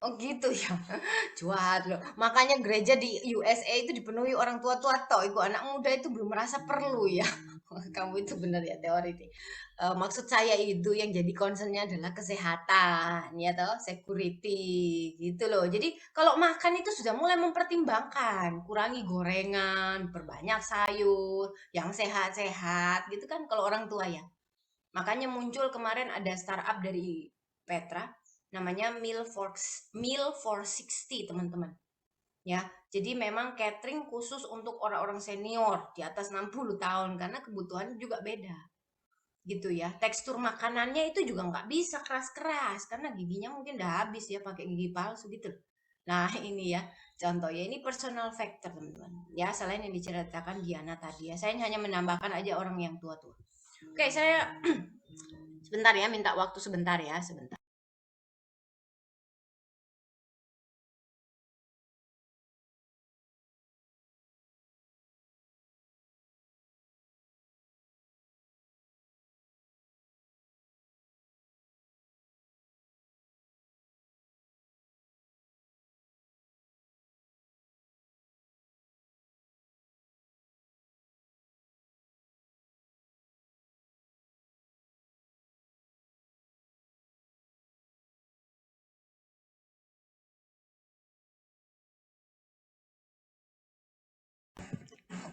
oh gitu ya. Cuat loh. Makanya gereja di USA itu dipenuhi orang tua-tua toh. Ibu anak muda itu belum merasa perlu ya. Kamu itu benar ya teori ini. Maksud saya itu yang jadi concernnya adalah kesehatan ya toh, security gitu loh. Jadi kalau makan itu sudah mulai mempertimbangkan, kurangi gorengan, perbanyak sayur, yang sehat-sehat gitu kan kalau orang tua ya. Makanya muncul kemarin ada startup dari Petra, namanya Meal for 60 teman-teman. Ya, jadi memang catering khusus untuk orang-orang senior di atas 60 tahun karena kebutuhannya juga beda. Gitu ya. Tekstur makanannya itu juga nggak bisa keras-keras karena giginya mungkin udah habis ya pakai gigi palsu gitu. Nah, ini ya contoh ya, ini personal factor teman-teman. Ya, selain yang diceritakan Diana tadi ya. Saya hanya menambahkan aja orang yang tua-tua. Oke, saya sebentar ya, minta waktu sebentar ya, sebentar.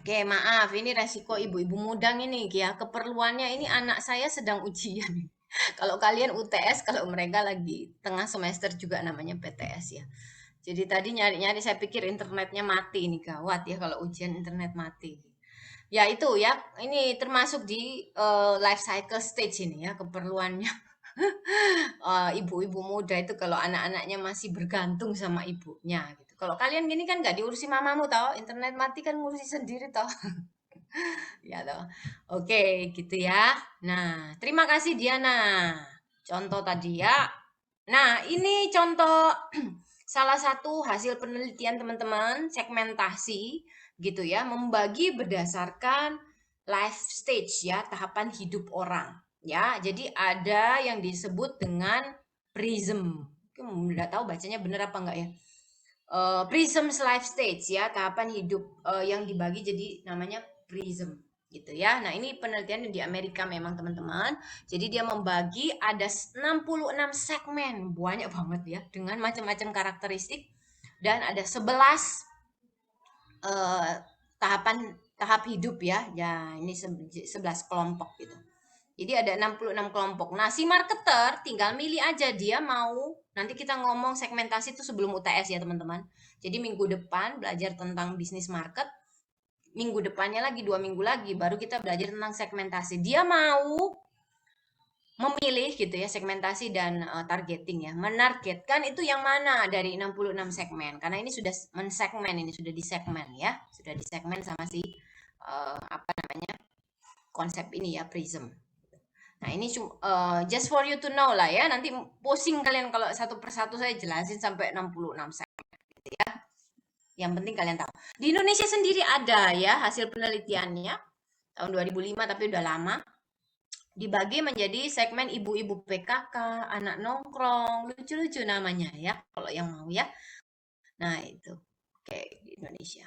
Oke, maaf, ini resiko ibu-ibu mudang ini ya. Keperluannya ini anak saya sedang ujian. Kalau kalian UTS, kalau mereka lagi tengah semester juga namanya PTS ya. Jadi tadi nyari-nyari saya pikir internetnya mati ini gawat ya kalau ujian internet mati. Ya itu ya, ini termasuk di life cycle stage ini ya keperluannya. Ibu-ibu muda itu kalau anak-anaknya masih bergantung sama ibunya gitu. Kalau kalian gini kan nggak diurusi mamamu tau, internet mati kan ngurusi sendiri tau. Ya toh. Oke, gitu ya. Nah, terima kasih Diana. Contoh tadi ya. Nah, ini contoh salah satu hasil penelitian teman-teman, segmentasi gitu ya, membagi berdasarkan life stage ya, tahapan hidup orang. Ya, jadi ada yang disebut dengan prism. Nggak tahu bacanya bener apa enggak ya. Prism's life stage ya, tahapan hidup yang dibagi jadi namanya prism gitu ya. Nah, ini penelitian di Amerika memang teman-teman. Jadi dia membagi ada 66 segmen, banyak banget ya, dengan macam-macam karakteristik dan ada 11 tahap hidup ya. Ya, ini 11 kelompok gitu. Jadi ada 66 kelompok. Nah, si marketer tinggal milih aja dia mau. Nanti kita ngomong segmentasi itu sebelum UTS ya, teman-teman. Jadi minggu depan belajar tentang bisnis market. Minggu depannya lagi 2 minggu lagi baru kita belajar tentang segmentasi. Dia mau memilih gitu ya, segmentasi dan targeting ya. Menargetkan itu yang mana dari 66 segmen. Karena ini sudah mensegmen, ini sudah disegmen ya. Sudah disegmen sama si konsep ini ya, prism. Nah, ini just for you to know lah ya. Nanti pusing kalian kalau satu persatu saya jelasin sampai 66 segmen gitu ya. Yang penting kalian tahu. Di Indonesia sendiri ada ya hasil penelitiannya tahun 2005 tapi udah lama. Dibagi menjadi segmen ibu-ibu PKK, anak nongkrong, lucu-lucu namanya ya kalau yang mau ya. Nah, itu kayak di Indonesia.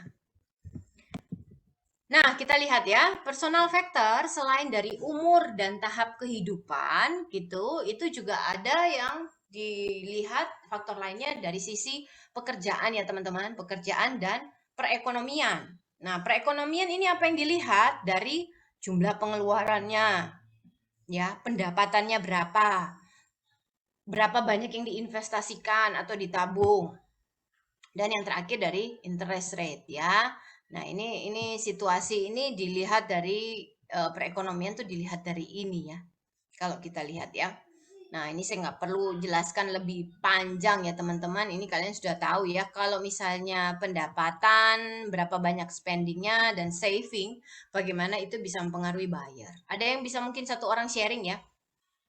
Nah, kita lihat ya, personal factor selain dari umur dan tahap kehidupan gitu, itu juga ada yang dilihat faktor lainnya dari sisi pekerjaan ya teman-teman, pekerjaan dan perekonomian. Nah, perekonomian ini apa yang dilihat dari jumlah pengeluarannya, ya, pendapatannya berapa banyak yang diinvestasikan atau ditabung, dan yang terakhir dari interest rate ya. Nah, ini situasi ini dilihat dari perekonomian tuh dilihat dari ini ya. Kalau kita lihat ya. Nah, ini saya nggak perlu jelaskan lebih panjang ya teman-teman. Ini kalian sudah tahu ya. Kalau misalnya pendapatan, berapa banyak spendingnya dan saving, bagaimana itu bisa mempengaruhi buyer. Ada yang bisa mungkin satu orang sharing ya.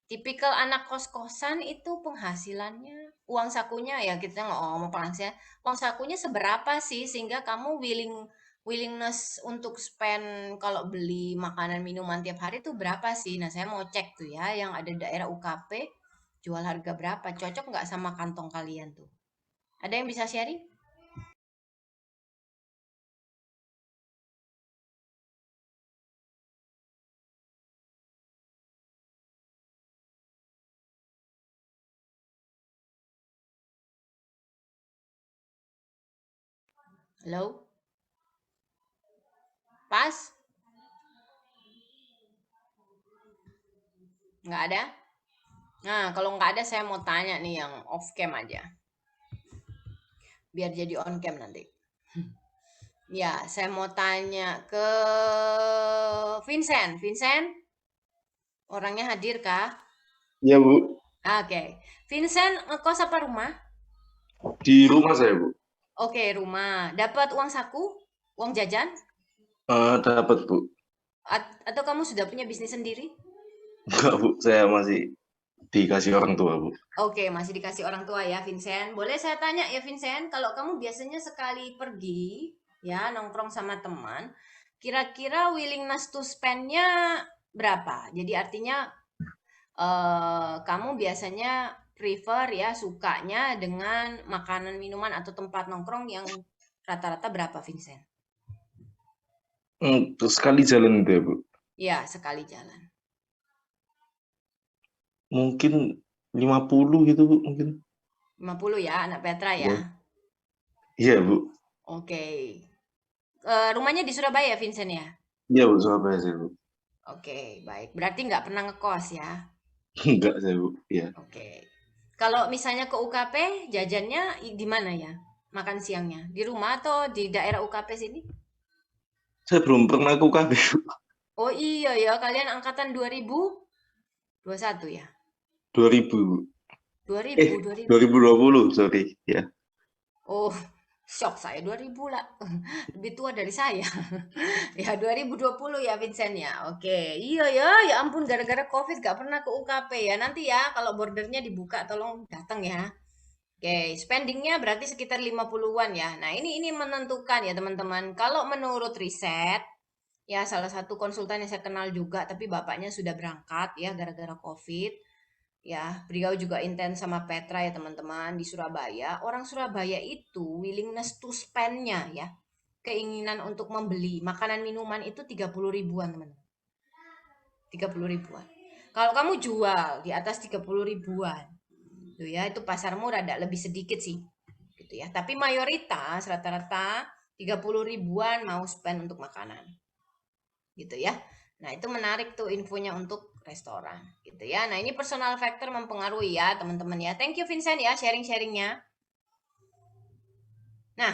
Tipikal anak kos-kosan itu penghasilannya, uang sakunya ya kita ngomong penghasilan, uang sakunya seberapa sih sehingga kamu willingness untuk spend kalau beli makanan minuman tiap hari itu berapa sih? Nah, saya mau cek tuh ya yang ada daerah UKP jual harga berapa, cocok nggak sama kantong kalian tuh? Ada yang bisa sharing? Halo? Pas? Nggak ada? Nah, kalau nggak ada saya mau tanya nih yang off cam aja. Biar jadi on cam nanti. Ya, saya mau tanya ke Vincent. Vincent, orangnya hadir kah? Ya, Bu. Oke. Vincent, ngekos apa rumah? Di rumah saya, Bu. Oke, rumah. Dapat uang saku? Uang jajan? Dapat, Bu. Atau kamu sudah punya bisnis sendiri? Enggak, Bu. Saya masih dikasih orang tua, Bu. Oke, masih dikasih orang tua ya, Vincent. Boleh saya tanya ya, Vincent, kalau kamu biasanya sekali pergi, ya, nongkrong sama teman, kira-kira willingness to spend-nya berapa? Jadi artinya kamu biasanya prefer ya, sukanya dengan makanan, minuman, atau tempat nongkrong yang rata-rata berapa, Vincent? Terus sekali jalan itu ya, Bu? Ya, sekali jalan. Mungkin 50 gitu, Bu, mungkin. 50 ya, anak Petra ya? Iya, Bu. Oke. Rumahnya di Surabaya, Vincent ya? Iya Bu, Surabaya sih Bu. Oke, baik. Berarti nggak pernah ngekos ya? Enggak saya Bu, iya. Oke. Kalau misalnya ke UKP, jajannya di mana ya? Makan siangnya? Di rumah atau di daerah UKP sini? Saya belum pernah ke UKB Bu. Oh iya ya, kalian angkatan 2021 ya? 2000 Bu. 2000. 2020, sorry. Ya. Oh, shock saya 2000 lah. Lebih tua dari saya. Ya 2020 ya Vincent ya. Oke. Iya ya, ya ampun gara-gara Covid gak pernah ke UKP ya. Nanti ya kalau bordernya dibuka tolong datang ya. Oke, spendingnya berarti sekitar 50-an ya. Nah, ini menentukan ya teman-teman. Kalau menurut riset, ya salah satu konsultan yang saya kenal juga, tapi bapaknya sudah berangkat ya gara-gara COVID. Ya, beliau juga intens sama Petra ya teman-teman di Surabaya. Orang Surabaya itu willingness to spend-nya ya, keinginan untuk membeli makanan minuman itu 30 ribuan teman-teman. 30 ribuan. Kalau kamu jual di atas 30 ribuan, tuh ya itu pasarmu rada lebih sedikit sih gitu ya, tapi mayoritas rata-rata 30 ribuan mau spend untuk makanan gitu ya. Nah itu menarik tuh infonya untuk restoran gitu ya. Nah ini personal factor mempengaruhi ya teman-teman ya. Thank you Vincent ya sharing-sharingnya. Nah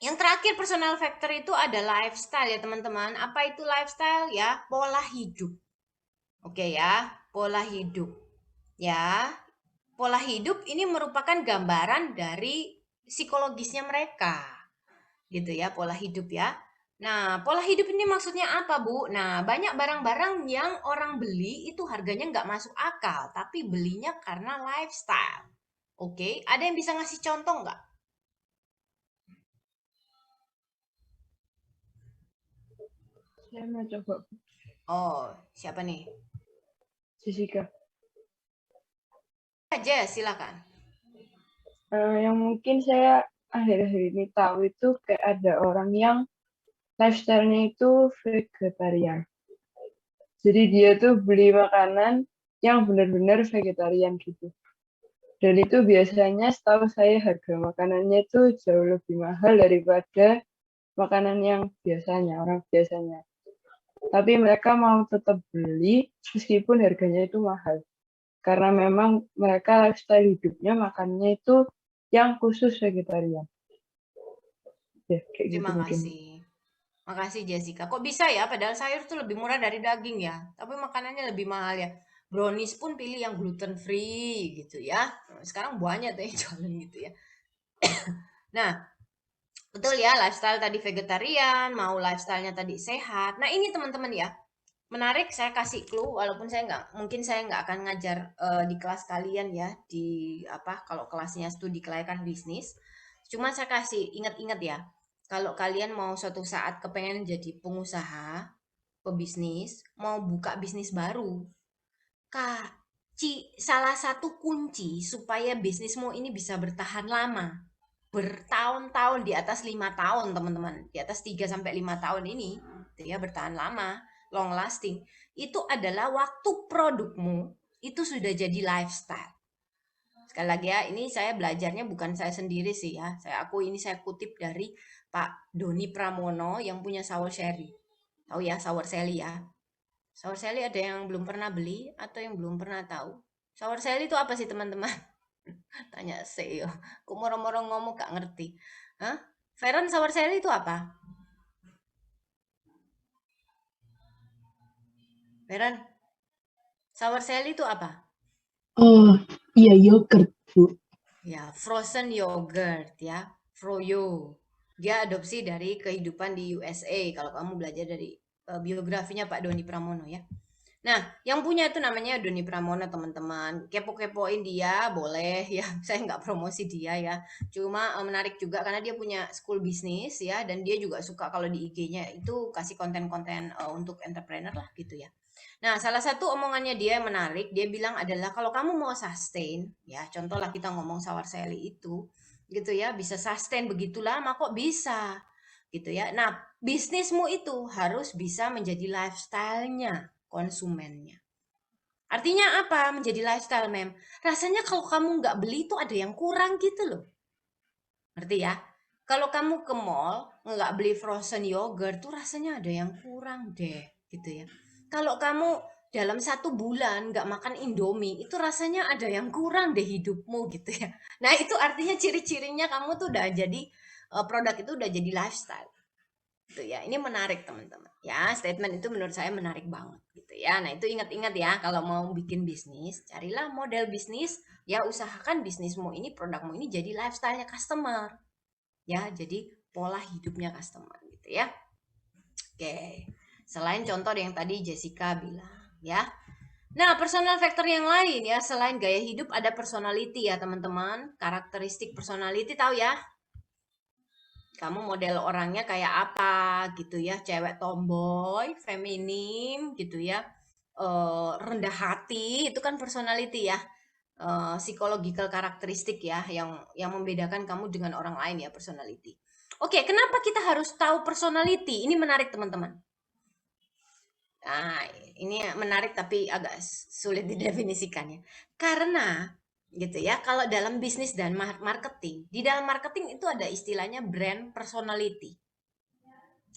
yang terakhir personal factor itu ada lifestyle ya teman-teman. Apa itu lifestyle ya? Pola hidup. Oke ya, pola hidup ya. Pola hidup ini merupakan gambaran dari psikologisnya mereka. Gitu ya, pola hidup ya. Nah, pola hidup ini maksudnya apa, Bu? Nah, banyak barang-barang yang orang beli itu harganya nggak masuk akal, tapi belinya karena lifestyle. Oke, ada yang bisa ngasih contoh nggak? Saya mau coba. Oh, siapa nih? Jessica. Aja, silakan. Yang mungkin saya akhir-akhir ini tahu itu kayak ada orang yang lifestyle-nya itu vegetarian. Jadi dia tuh beli makanan yang benar-benar vegetarian gitu. Dan itu biasanya setahu saya harga makanannya itu jauh lebih mahal daripada makanan yang biasanya, orang biasanya. Tapi mereka mau tetap beli meskipun harganya itu mahal. Karena memang mereka lifestyle hidupnya makannya itu yang khusus vegetarian. Ya, kayak gitu Terima mungkin. kasih. Makasih Jessica. Kok bisa ya? Padahal sayur tuh lebih murah dari daging ya. Tapi makanannya lebih mahal ya. Brownies pun pilih yang gluten free gitu ya. Sekarang banyak tuh yang jualan gitu ya. Nah, betul ya lifestyle tadi vegetarian, mau lifestyle-nya tadi sehat. Nah ini teman-teman ya. Menarik, saya kasih clue walaupun mungkin saya nggak akan ngajar di kelas kalian ya di apa kalau kelasnya studi kelayakan bisnis. Cuma saya kasih ingat-ingat ya. Kalau kalian mau suatu saat kepengen jadi pengusaha, pebisnis, mau buka bisnis baru, salah satu kunci supaya bisnismu ini bisa bertahan lama, bertahun-tahun di atas 5 tahun teman-teman, di atas 3 sampai 5 tahun ini, ya bertahan lama, long lasting, itu adalah waktu produkmu itu sudah jadi lifestyle. Sekali lagi ya, ini saya belajarnya bukan saya sendiri sih ya. Saya kutip dari Pak Doni Pramono yang punya Sour Sherry. Tahu ya Sour Sherry ya? Sour Sherry ada yang belum pernah beli atau yang belum pernah tahu? Sour Sherry itu apa sih teman-teman? Tanya CEO. Kok moro-moro ngomong gak ngerti. Hah? Feren, Sour Sherry itu apa? Feren, Sour Sherry itu apa? Oh, iya yogurt, Bu. Ya, frozen yogurt ya, froyo. Dia adopsi dari kehidupan di USA kalau kamu belajar dari biografinya Pak Doni Pramono ya. Nah, yang punya itu namanya Doni Pramono teman-teman. Kepo-kepoin dia boleh ya. Saya nggak promosi dia ya. Cuma menarik juga karena dia punya school bisnis ya dan dia juga suka kalau di IG-nya itu kasih konten-konten untuk entrepreneur lah gitu ya. Nah, salah satu omongannya dia yang menarik, dia bilang adalah kalau kamu mau sustain, ya contohlah kita ngomong Sour Sally itu, gitu ya, bisa sustain begitu lama kok bisa, gitu ya. Nah, bisnismu itu harus bisa menjadi lifestyle-nya konsumennya. Artinya apa menjadi lifestyle, Mem? Rasanya kalau kamu nggak beli itu ada yang kurang gitu loh. Ngerti ya? Kalau kamu ke mall, nggak beli frozen yogurt tuh rasanya ada yang kurang deh gitu ya. Kalau kamu dalam 1 bulan nggak makan Indomie, itu rasanya ada yang kurang deh hidupmu gitu ya. Nah itu artinya ciri-cirinya kamu tuh udah jadi produk itu udah jadi lifestyle gitu ya. Ini menarik teman-teman ya, statement itu menurut saya menarik banget gitu ya. Nah itu ingat-ingat ya, kalau mau bikin bisnis carilah model bisnis ya, usahakan bisnismu ini, produkmu ini jadi lifestyle-nya customer ya, jadi pola hidupnya customer gitu ya. Oke, selain contoh yang tadi Jessica bilang ya. Nah, personal factor yang lain ya, selain gaya hidup ada personality ya teman-teman. Karakteristik personality tahu ya? Kamu model orangnya kayak apa gitu ya, cewek tomboy, feminim gitu ya, rendah hati, itu kan personality ya, psychological karakteristik ya, yang membedakan kamu dengan orang lain ya, personality. Oke, kenapa kita harus tahu personality? Ini menarik teman-teman. Nah, ini menarik tapi agak sulit didefinisikan ya. Karena gitu ya, kalau dalam bisnis dan marketing, di dalam marketing itu ada istilahnya brand personality.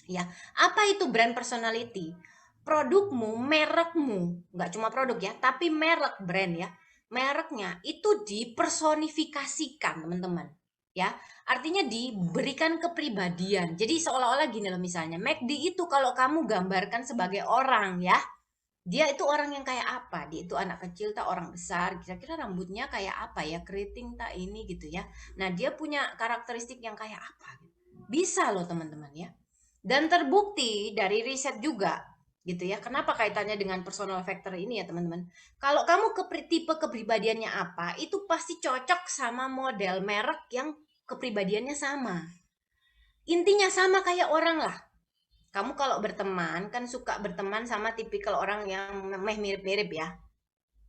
Ya, apa itu brand personality? Produkmu, merekmu, nggak cuma produk ya, tapi merek brand ya. Mereknya itu dipersonifikasikan, teman-teman. Ya, artinya diberikan kepribadian. Jadi seolah-olah gini loh, misalnya McD itu kalau kamu gambarkan sebagai orang ya, dia itu orang yang kayak apa? Dia itu anak kecil tak orang besar? Kira-kira rambutnya kayak apa ya? Keriting tak ini gitu ya. Nah, dia punya karakteristik yang kayak apa? Bisa loh teman-teman ya. Dan terbukti dari riset juga gitu ya. Kenapa kaitannya dengan personal factor ini ya teman-teman? Kalau kamu tipe kepribadiannya apa, itu pasti cocok sama model merek yang kepribadiannya sama. Intinya sama kayak orang lah. Kamu kalau berteman kan suka berteman sama tipikal orang yang mirip-mirip ya.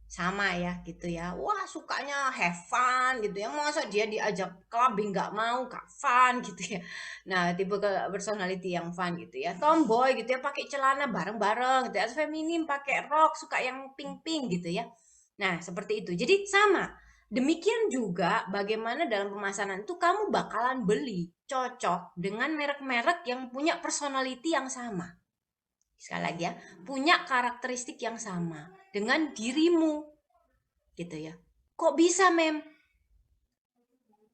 Sama ya gitu ya. Wah, sukanya have fun gitu ya. Masa dia diajak clubbing nggak mau, gak fun gitu ya. Nah, tipe personality yang fun gitu ya. Tomboy gitu ya, pakai celana bareng-bareng gitu ya. Feminim pakai rok, suka yang pink-pink gitu ya. Nah, seperti itu. Jadi sama. Demikian juga bagaimana dalam pemasaran itu kamu bakalan beli cocok dengan merek-merek yang punya personality yang sama. Sekali lagi ya, punya karakteristik yang sama dengan dirimu. Gitu ya. Kok bisa, Mem?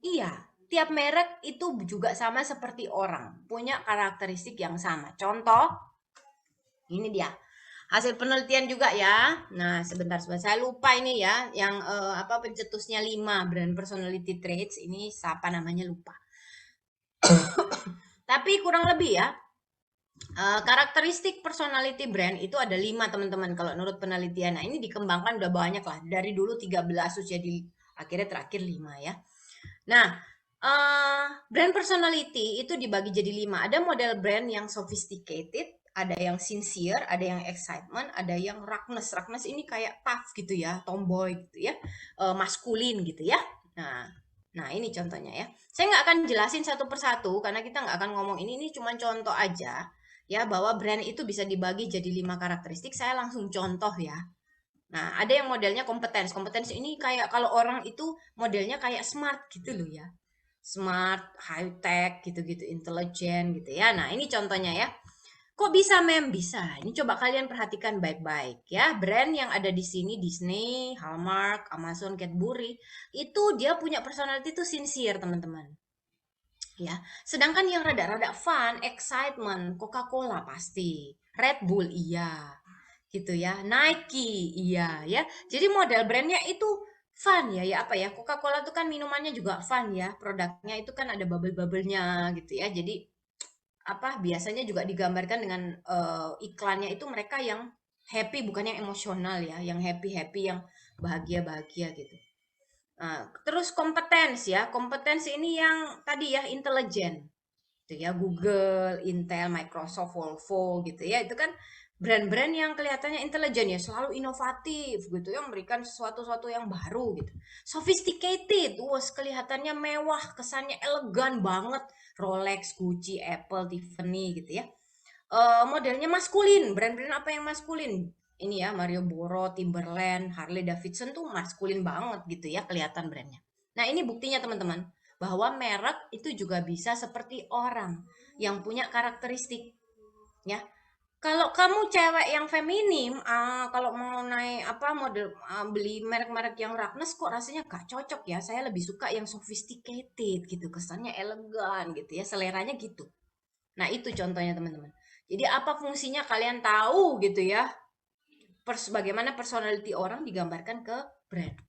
Iya, tiap merek itu juga sama seperti orang, punya karakteristik yang sama. Contoh, ini dia. Hasil penelitian juga ya. Nah, sebentar saya lupa ini ya, yang pencetusnya 5 brand personality traits ini siapa namanya lupa. Tapi kurang lebih ya, karakteristik personality brand itu ada 5 teman-teman kalau menurut penelitian. Nah, ini dikembangkan udah banyak lah. Dari dulu 13 terus jadi akhirnya terakhir 5 ya. Nah, brand personality itu dibagi jadi 5. Ada model brand yang sophisticated, ada yang sincere, ada yang excitement, ada yang roughness. Roughness ini kayak tough gitu ya, tomboy gitu ya, maskulin gitu ya. Nah ini contohnya ya. Saya nggak akan jelasin satu persatu karena kita nggak akan ngomong ini cuma contoh aja ya, bahwa brand itu bisa dibagi jadi 5 karakteristik. Saya langsung contoh ya. Nah ada yang modelnya kompetens. Kompetens ini kayak kalau orang itu modelnya kayak smart gitu loh ya. Smart, high tech gitu-gitu, intelligent gitu ya. Nah ini contohnya ya. Kok bisa, Mem? Bisa. Ini coba kalian perhatikan baik-baik ya. Brand yang ada di sini Disney, Hallmark, Amazon, Cadbury, itu dia punya personality itu sincere, teman-teman. Ya. Sedangkan yang rada-rada fun, excitement, Coca-Cola pasti, Red Bull iya. Gitu ya. Nike iya ya. Jadi model brandnya itu fun ya, apa ya? Coca-Cola itu kan minumannya juga fun ya. Produknya itu kan ada bubble-bubblenya gitu ya. Jadi biasanya juga digambarkan dengan iklannya itu mereka yang happy, bukan yang emosional ya, yang happy yang bahagia gitu. Nah, terus kompetensi ya, kompetensi ini yang tadi ya intelijen, gitu ya, Google, Intel, Microsoft, Volvo gitu ya, itu kan brand-brand yang kelihatannya intelijen ya, selalu inovatif gitu ya, memberikan sesuatu yang baru gitu. Sophisticated, kelihatannya mewah, kesannya elegan banget. Rolex, Gucci, Apple, Tiffany gitu ya. Modelnya maskulin, brand-brand apa yang maskulin? Ini ya, Mario Boro, Timberland, Harley Davidson tuh maskulin banget gitu ya, kelihatan brandnya. Nah ini buktinya teman-teman, bahwa merek itu juga bisa seperti orang. yang punya karakteristik, ya. Kalau kamu cewek yang feminim, kalau mau naik model beli merek-merek yang Ragnes kok rasanya gak cocok ya. Saya lebih suka yang sophisticated gitu, kesannya elegan gitu ya, seleranya gitu. Nah, itu contohnya teman-teman. Jadi apa fungsinya kalian tahu gitu ya. Bagaimana personality orang digambarkan ke brand.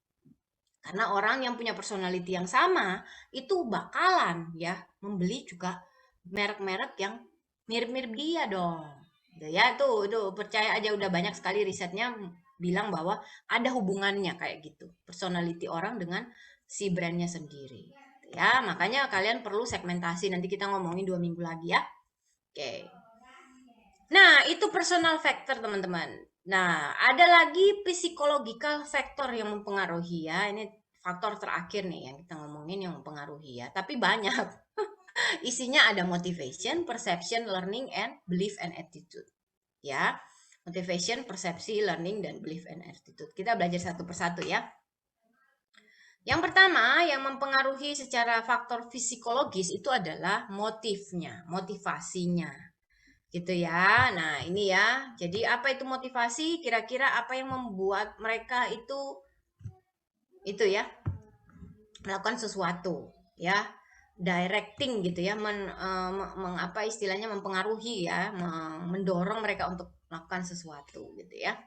Karena orang yang punya personality yang sama itu bakalan ya membeli juga merek-merek yang mirip-mirip dia dong. Ya tuh percaya aja, udah banyak sekali risetnya bilang bahwa ada hubungannya kayak gitu, personality orang dengan si brandnya sendiri ya. Makanya kalian perlu segmentasi, nanti kita ngomongin 2 minggu lagi ya. Oke, nah itu personal factor teman-teman. Nah ada lagi psychological factor yang mempengaruhi ya. Ini faktor terakhir nih yang kita ngomongin yang mempengaruhi ya, tapi banyak. Isinya ada motivation, perception, learning, and belief and attitude. Ya, motivation, persepsi, learning, dan belief and attitude. Kita belajar satu persatu ya. Yang pertama yang mempengaruhi secara faktor psikologis itu adalah motifnya, motivasinya. Gitu ya. Nah ini ya, jadi apa itu motivasi? Kira-kira apa yang membuat mereka itu ya, melakukan sesuatu ya. Directing gitu ya, istilahnya mempengaruhi ya, mendorong mereka untuk melakukan sesuatu gitu ya.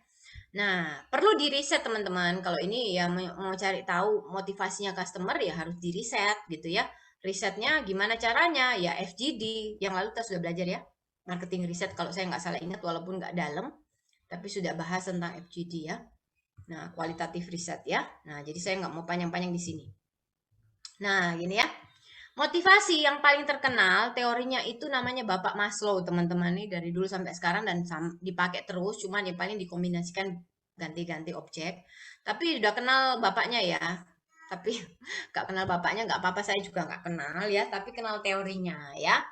Nah, perlu diriset teman-teman. Kalau ini ya mau cari tahu motivasinya customer ya harus diriset gitu ya. Risetnya gimana caranya? Ya FGD. Yang lalu kita sudah belajar ya, marketing riset kalau saya nggak salah ingat, walaupun nggak dalam, tapi sudah bahas tentang FGD ya. Nah, kualitatif riset ya. Nah, jadi saya nggak mau panjang-panjang di sini. Nah, gini ya. Motivasi yang paling terkenal teorinya itu namanya Bapak Maslow teman-teman, nih dari dulu sampai sekarang dan dipakai terus, cuman yang paling dikombinasikan ganti-ganti objek. Tapi udah kenal bapaknya ya, tapi gak kenal bapaknya gak apa-apa, saya juga gak kenal ya, tapi kenal teorinya ya.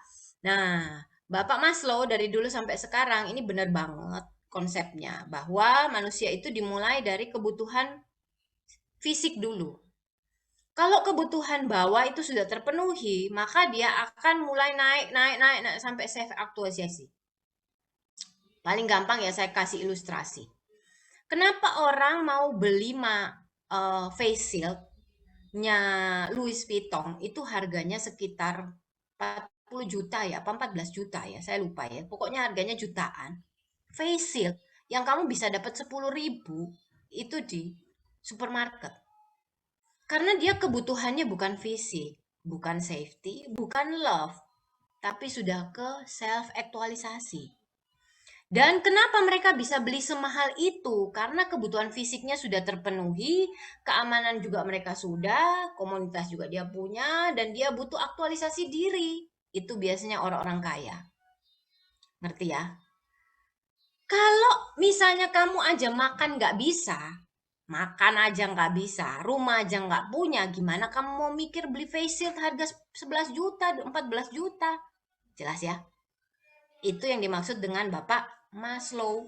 Nah Bapak Maslow dari dulu sampai sekarang ini benar banget konsepnya, bahwa manusia itu dimulai dari kebutuhan fisik dulu. Kalau kebutuhan bawah itu sudah terpenuhi, maka dia akan mulai naik sampai self aktualisasi. Paling gampang ya saya kasih ilustrasi. Kenapa orang mau beli face shield-nya Louis Vuitton itu harganya sekitar 40 juta ya, apa 14 juta ya, saya lupa ya. Pokoknya harganya jutaan. Face shield yang kamu bisa dapat 10.000 itu di supermarket. Karena dia kebutuhannya bukan fisik, bukan safety, bukan love, tapi sudah ke self-aktualisasi. Dan kenapa mereka bisa beli semahal itu? Karena kebutuhan fisiknya sudah terpenuhi, keamanan juga mereka sudah, komunitas juga dia punya, dan dia butuh aktualisasi diri. Itu biasanya orang-orang kaya. Ngerti ya? Kalau misalnya kamu aja makan nggak bisa, rumah aja nggak punya, gimana kamu mau mikir beli face shield harga 11 juta, 14 juta? Jelas ya? Itu yang dimaksud dengan Bapak Maslow.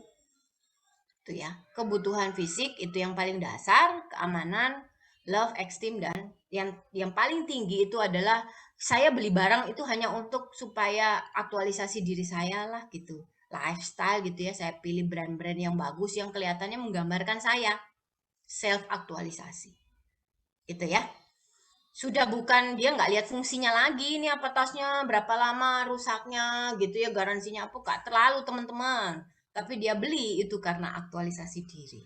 Itu ya, kebutuhan fisik itu yang paling dasar, keamanan, love, esteem, dan yang paling tinggi itu adalah saya beli barang itu hanya untuk supaya aktualisasi diri saya lah gitu. Lifestyle gitu ya, saya pilih brand-brand yang bagus yang kelihatannya menggambarkan saya. Self-aktualisasi itu ya, sudah bukan dia nggak lihat fungsinya lagi, ini apa tasnya berapa lama rusaknya gitu ya, garansinya apa, gak terlalu teman-teman, tapi dia beli itu karena aktualisasi diri.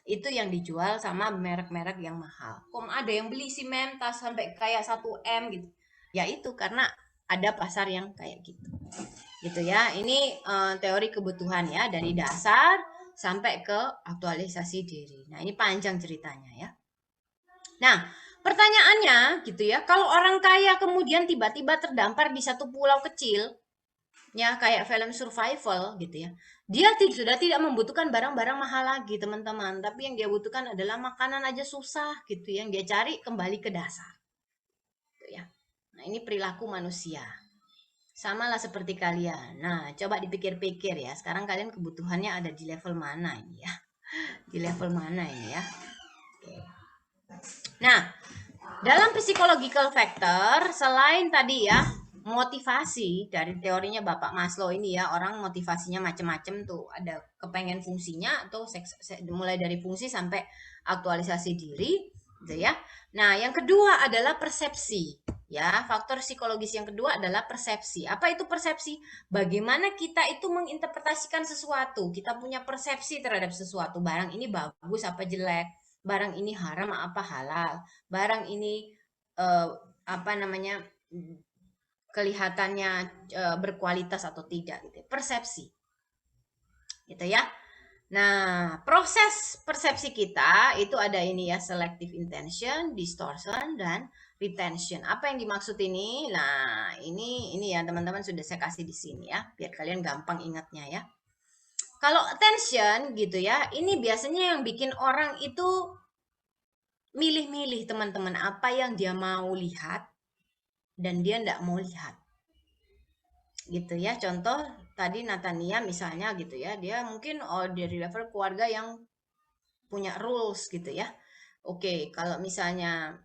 Itu yang dijual sama merek-merek yang mahal. Kok ada yang beli sih mem tas sampai kayak 1M gitu ya, itu karena ada pasar yang kayak gitu ya. Ini teori kebutuhan ya, dari dasar sampai ke aktualisasi diri. Nah, ini panjang ceritanya ya. Nah, pertanyaannya gitu ya, kalau orang kaya kemudian tiba-tiba terdampar di satu pulau kecil, ya kayak film survival gitu ya, dia sudah tidak membutuhkan barang-barang mahal lagi teman-teman, tapi yang dia butuhkan adalah makanan aja susah gitu, yang dia cari kembali ke dasar. Gitu ya. Nah, ini perilaku manusia. Sama lah seperti kalian. Nah, coba dipikir-pikir ya. Sekarang kalian kebutuhannya ada di level mana ini ya? Di level mana ini ya? Oke. Nah, dalam psychological factor, selain tadi ya, motivasi dari teorinya Bapak Maslow ini ya, orang motivasinya macam-macam tuh, ada kepengen fungsinya atau mulai dari fungsi sampai aktualisasi diri gitu ya. Nah, yang kedua adalah persepsi ya. Faktor psikologis yang kedua adalah persepsi. Apa itu persepsi? Bagaimana kita itu menginterpretasikan sesuatu. Kita punya persepsi terhadap sesuatu. Barang ini bagus apa jelek, barang ini haram apa halal, barang ini apa namanya, kelihatannya berkualitas atau tidak gitu. Persepsi. Gitu ya. Nah, proses persepsi kita itu ada ini ya, selective intention, distortion, dan retention. Apa yang dimaksud ini? Nah, ini ya teman-teman sudah saya kasih di sini ya, biar kalian gampang ingatnya ya. Kalau attention gitu ya, ini biasanya yang bikin orang itu milih-milih teman-teman apa yang dia mau lihat dan dia enggak mau lihat. Gitu ya, contoh tadi Natania misalnya gitu ya, dia mungkin dari level keluarga yang punya rules gitu ya. Oke, kalau misalnya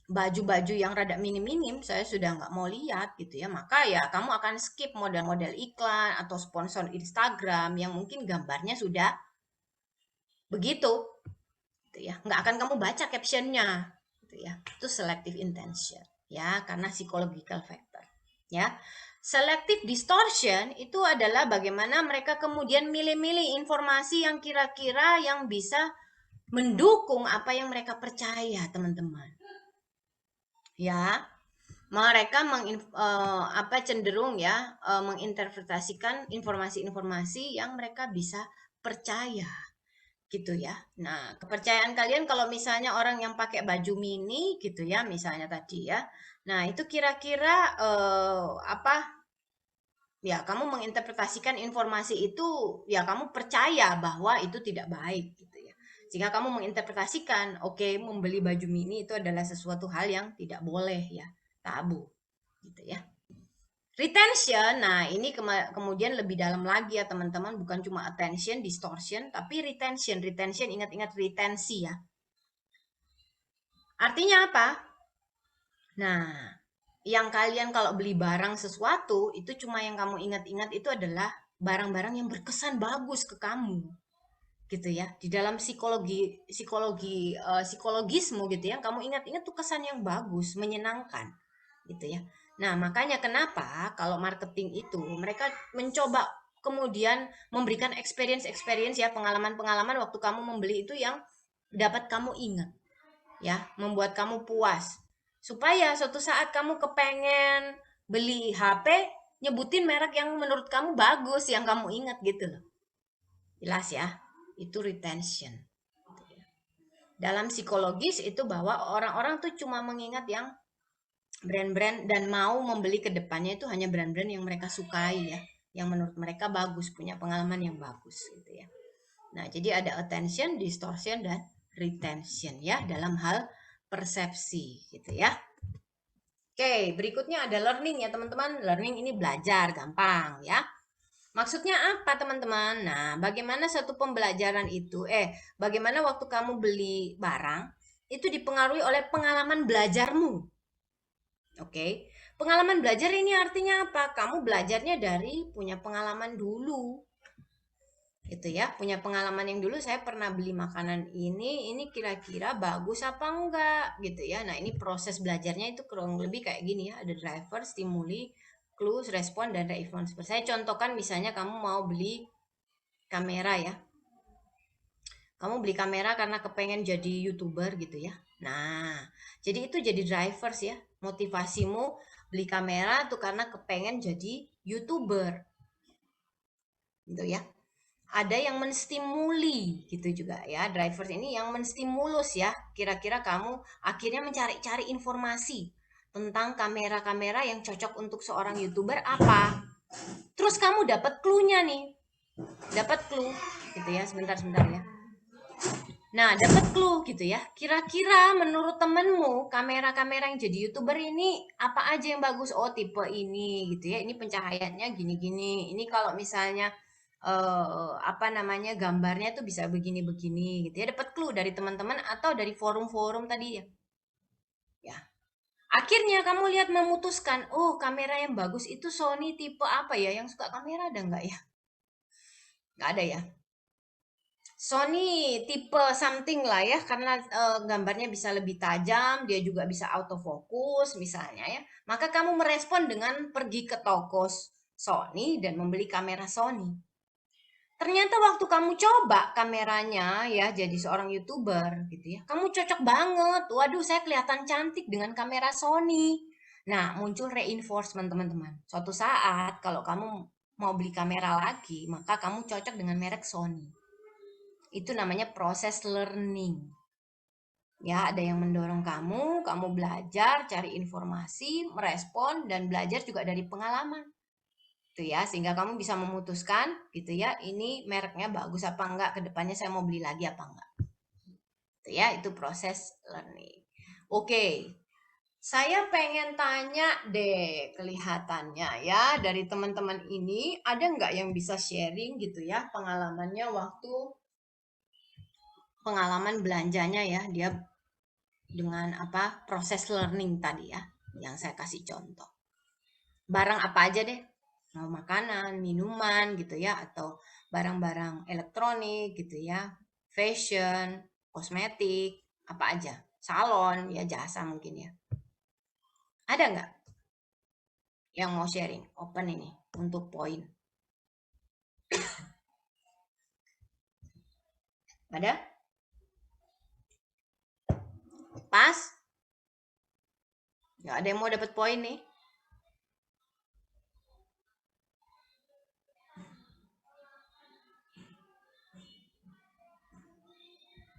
baju-baju yang rada minim-minim saya sudah nggak mau lihat gitu ya, maka ya kamu akan skip model-model iklan atau sponsor Instagram yang mungkin gambarnya sudah begitu gitu ya, nggak akan kamu baca captionnya gitu ya. Itu selective intention ya, karena psychological factor ya. Selective distortion itu adalah bagaimana mereka kemudian milih-milih informasi yang kira-kira yang bisa mendukung apa yang mereka percaya, teman-teman. Ya, mereka cenderung ya menginterpretasikan informasi-informasi yang mereka bisa percaya gitu ya. Nah, kepercayaan kalian kalau misalnya orang yang pakai baju mini gitu ya, misalnya tadi ya. Nah, itu kira-kira ya kamu menginterpretasikan informasi itu, ya kamu percaya bahwa itu tidak baik gitu ya. Jika kamu menginterpretasikan, oke, membeli baju mini itu adalah sesuatu hal yang tidak boleh ya, tabu gitu ya. Retention, nah ini kemudian lebih dalam lagi ya teman-teman, bukan cuma attention, distortion, tapi retention. Retention, ingat-ingat retensi ya. Artinya apa? Nah, yang kalian kalau beli barang sesuatu, itu cuma yang kamu ingat-ingat itu adalah barang-barang yang berkesan bagus ke kamu. Gitu ya. Di dalam psikologisme gitu ya, kamu ingat-ingat tuh kesan yang bagus, menyenangkan. Gitu ya. Nah, makanya kenapa kalau marketing itu mereka mencoba kemudian memberikan experience ya, pengalaman-pengalaman waktu kamu membeli itu yang dapat kamu ingat. Ya, membuat kamu puas. Supaya suatu saat kamu kepengen beli HP, nyebutin merek yang menurut kamu bagus, yang kamu ingat gitu loh. Jelas ya? Itu retention. Dalam psikologis itu bahwa orang-orang tuh cuma mengingat yang brand-brand dan mau membeli ke depannya itu hanya brand-brand yang mereka sukai ya, yang menurut mereka bagus, punya pengalaman yang bagus gitu ya. Nah, jadi ada attention, distortion, dan retention ya dalam hal persepsi gitu ya. Oke, berikutnya ada learning ya teman-teman. Learning ini belajar, gampang ya. Maksudnya apa teman-teman? Nah, bagaimana satu pembelajaran itu, bagaimana waktu kamu beli barang, itu dipengaruhi oleh pengalaman belajarmu. Oke, pengalaman belajar ini artinya apa? Kamu belajarnya dari punya pengalaman dulu. Gitu ya, punya pengalaman yang dulu saya pernah beli makanan ini kira-kira bagus apa enggak gitu ya. Nah, ini proses belajarnya itu kurang lebih kayak gini ya, ada driver, stimuli, clues, respon, dan response. Saya contohkan misalnya kamu mau beli kamera ya. Kamu beli kamera karena kepengen jadi YouTuber gitu ya. Nah, jadi itu jadi drivers ya. Motivasimu beli kamera tuh karena kepengen jadi YouTuber. Gitu ya. Ada yang menstimuli gitu juga ya. Drivers ini yang menstimulus ya. Kira-kira kamu akhirnya mencari-cari informasi tentang kamera-kamera yang cocok untuk seorang YouTuber apa. Terus kamu dapat clue-nya nih. Dapat clue gitu ya. Sebentar ya. Nah, dapat clue gitu ya. Kira-kira menurut temenmu kamera-kamera yang jadi YouTuber ini apa aja yang bagus? Oh, tipe ini gitu ya. Ini pencahayaannya gini-gini. Ini kalau misalnya gambarnya tuh bisa begini-begini gitu ya. Dapat clue dari teman-teman atau dari forum-forum tadi ya. Ya. Akhirnya kamu lihat memutuskan, oh kamera yang bagus itu Sony tipe apa ya? Yang suka kamera ada nggak ya? Nggak ada ya. Sony tipe something lah ya, karena gambarnya bisa lebih tajam, dia juga bisa autofocus misalnya ya. Maka kamu merespon dengan pergi ke toko Sony dan membeli kamera Sony. Ternyata waktu kamu coba kameranya ya, jadi seorang YouTuber gitu ya, kamu cocok banget. Waduh, saya kelihatan cantik dengan kamera Sony. Nah, muncul reinforcement teman-teman. Suatu saat kalau kamu mau beli kamera lagi, maka kamu cocok dengan merek Sony. Itu namanya proses learning. Ya, ada yang mendorong kamu belajar, cari informasi, merespon, dan belajar juga dari pengalaman. Itu ya, sehingga kamu bisa memutuskan gitu ya, ini mereknya bagus apa enggak, kedepannya saya mau beli lagi apa enggak. Itu ya, itu proses learning. Oke, saya pengen tanya deh, kelihatannya ya, dari teman-teman ini, ada enggak yang bisa sharing gitu ya, pengalamannya waktu pengalaman belanjanya ya, dia dengan apa proses learning tadi ya, yang saya kasih contoh. Barang apa aja deh, mau makanan, minuman gitu ya, atau barang-barang elektronik gitu ya, fashion, kosmetik, apa aja, salon ya, jasa mungkin ya. Ada nggak yang mau sharing? Open ini untuk poin. Ada? Pas? Nggak ada yang mau dapat poin nih.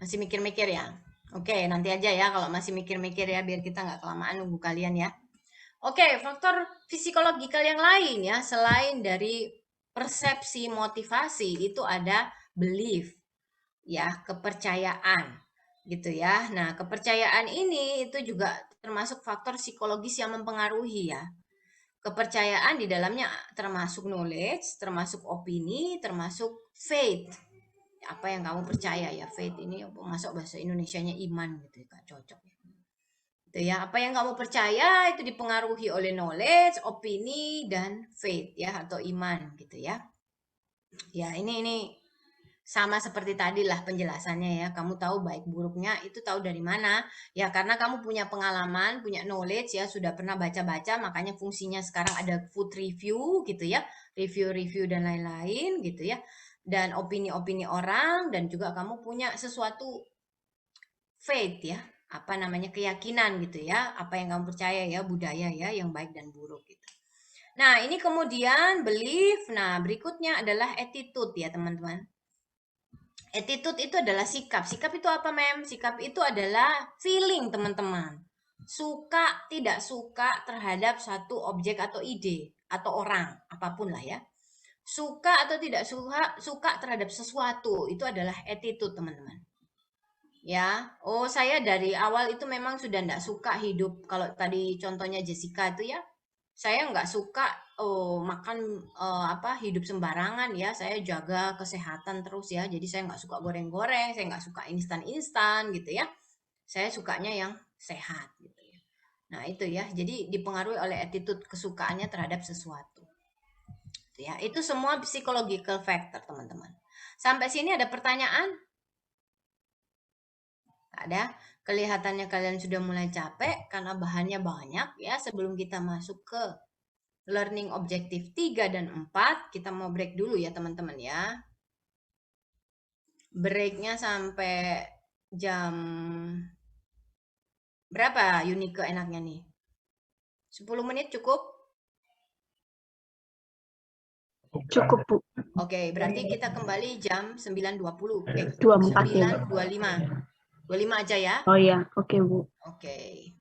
Masih mikir-mikir ya? Oke, nanti aja ya kalau masih mikir-mikir ya, biar kita nggak kelamaan nunggu kalian ya. Oke, faktor psikologikal yang lain ya, selain dari persepsi motivasi, itu ada belief, ya, kepercayaan, gitu ya. Nah, kepercayaan ini itu juga termasuk faktor psikologis yang mempengaruhi ya. Kepercayaan di dalamnya termasuk knowledge, termasuk opini, termasuk faith. Apa yang kamu percaya ya, faith ini masuk bahasa Indonesianya iman gitu ya, Kak, cocok ya. Itu ya, apa yang kamu percaya itu dipengaruhi oleh knowledge, opini, dan faith ya, atau iman gitu ya. Ya, ini sama seperti tadi lah penjelasannya ya. Kamu tahu baik buruknya itu tahu dari mana? Ya karena kamu punya pengalaman, punya knowledge ya, sudah pernah baca-baca, makanya fungsinya sekarang ada food review gitu ya, review-review dan lain-lain gitu ya. Dan opini-opini orang, dan juga kamu punya sesuatu faith ya, apa namanya, keyakinan gitu ya, apa yang kamu percaya ya, budaya ya, yang baik dan buruk gitu. Nah, ini kemudian belief. Nah, berikutnya adalah attitude ya, teman-teman. Attitude itu adalah sikap. Sikap itu apa, Mem? Sikap itu adalah feeling, teman-teman. Suka, tidak suka terhadap satu objek atau ide, atau orang, apapun lah ya. Suka atau tidak suka terhadap sesuatu, itu adalah attitude, teman-teman. Ya, oh saya dari awal itu memang sudah tidak suka hidup, kalau tadi contohnya Jessica itu ya, saya nggak suka makan hidup sembarangan ya, saya jaga kesehatan terus ya, jadi saya nggak suka goreng-goreng, saya nggak suka instan-instan gitu ya, saya sukanya yang sehat gitu ya. Nah itu ya, jadi dipengaruhi oleh attitude kesukaannya terhadap sesuatu. Ya, itu semua psychological factor, teman-teman. Sampai sini ada pertanyaan? Ada. Kelihatannya kalian sudah mulai capek karena bahannya banyak ya. Sebelum kita masuk ke learning objektif 3 dan 4, kita mau break dulu ya teman-teman ya. Breaknya sampai jam berapa Yunike enaknya nih? 10 menit cukup? Cukup, Bu. Oke, berarti kita kembali jam 9.20. 24 ya, Bu. 9.25. 25 aja ya. Oh iya, oke, Bu. Oke.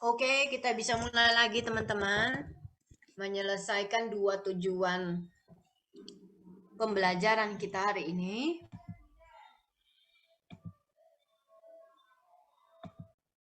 Oke, kita bisa mulai lagi teman-teman. Menyelesaikan 2 tujuan pembelajaran kita hari ini.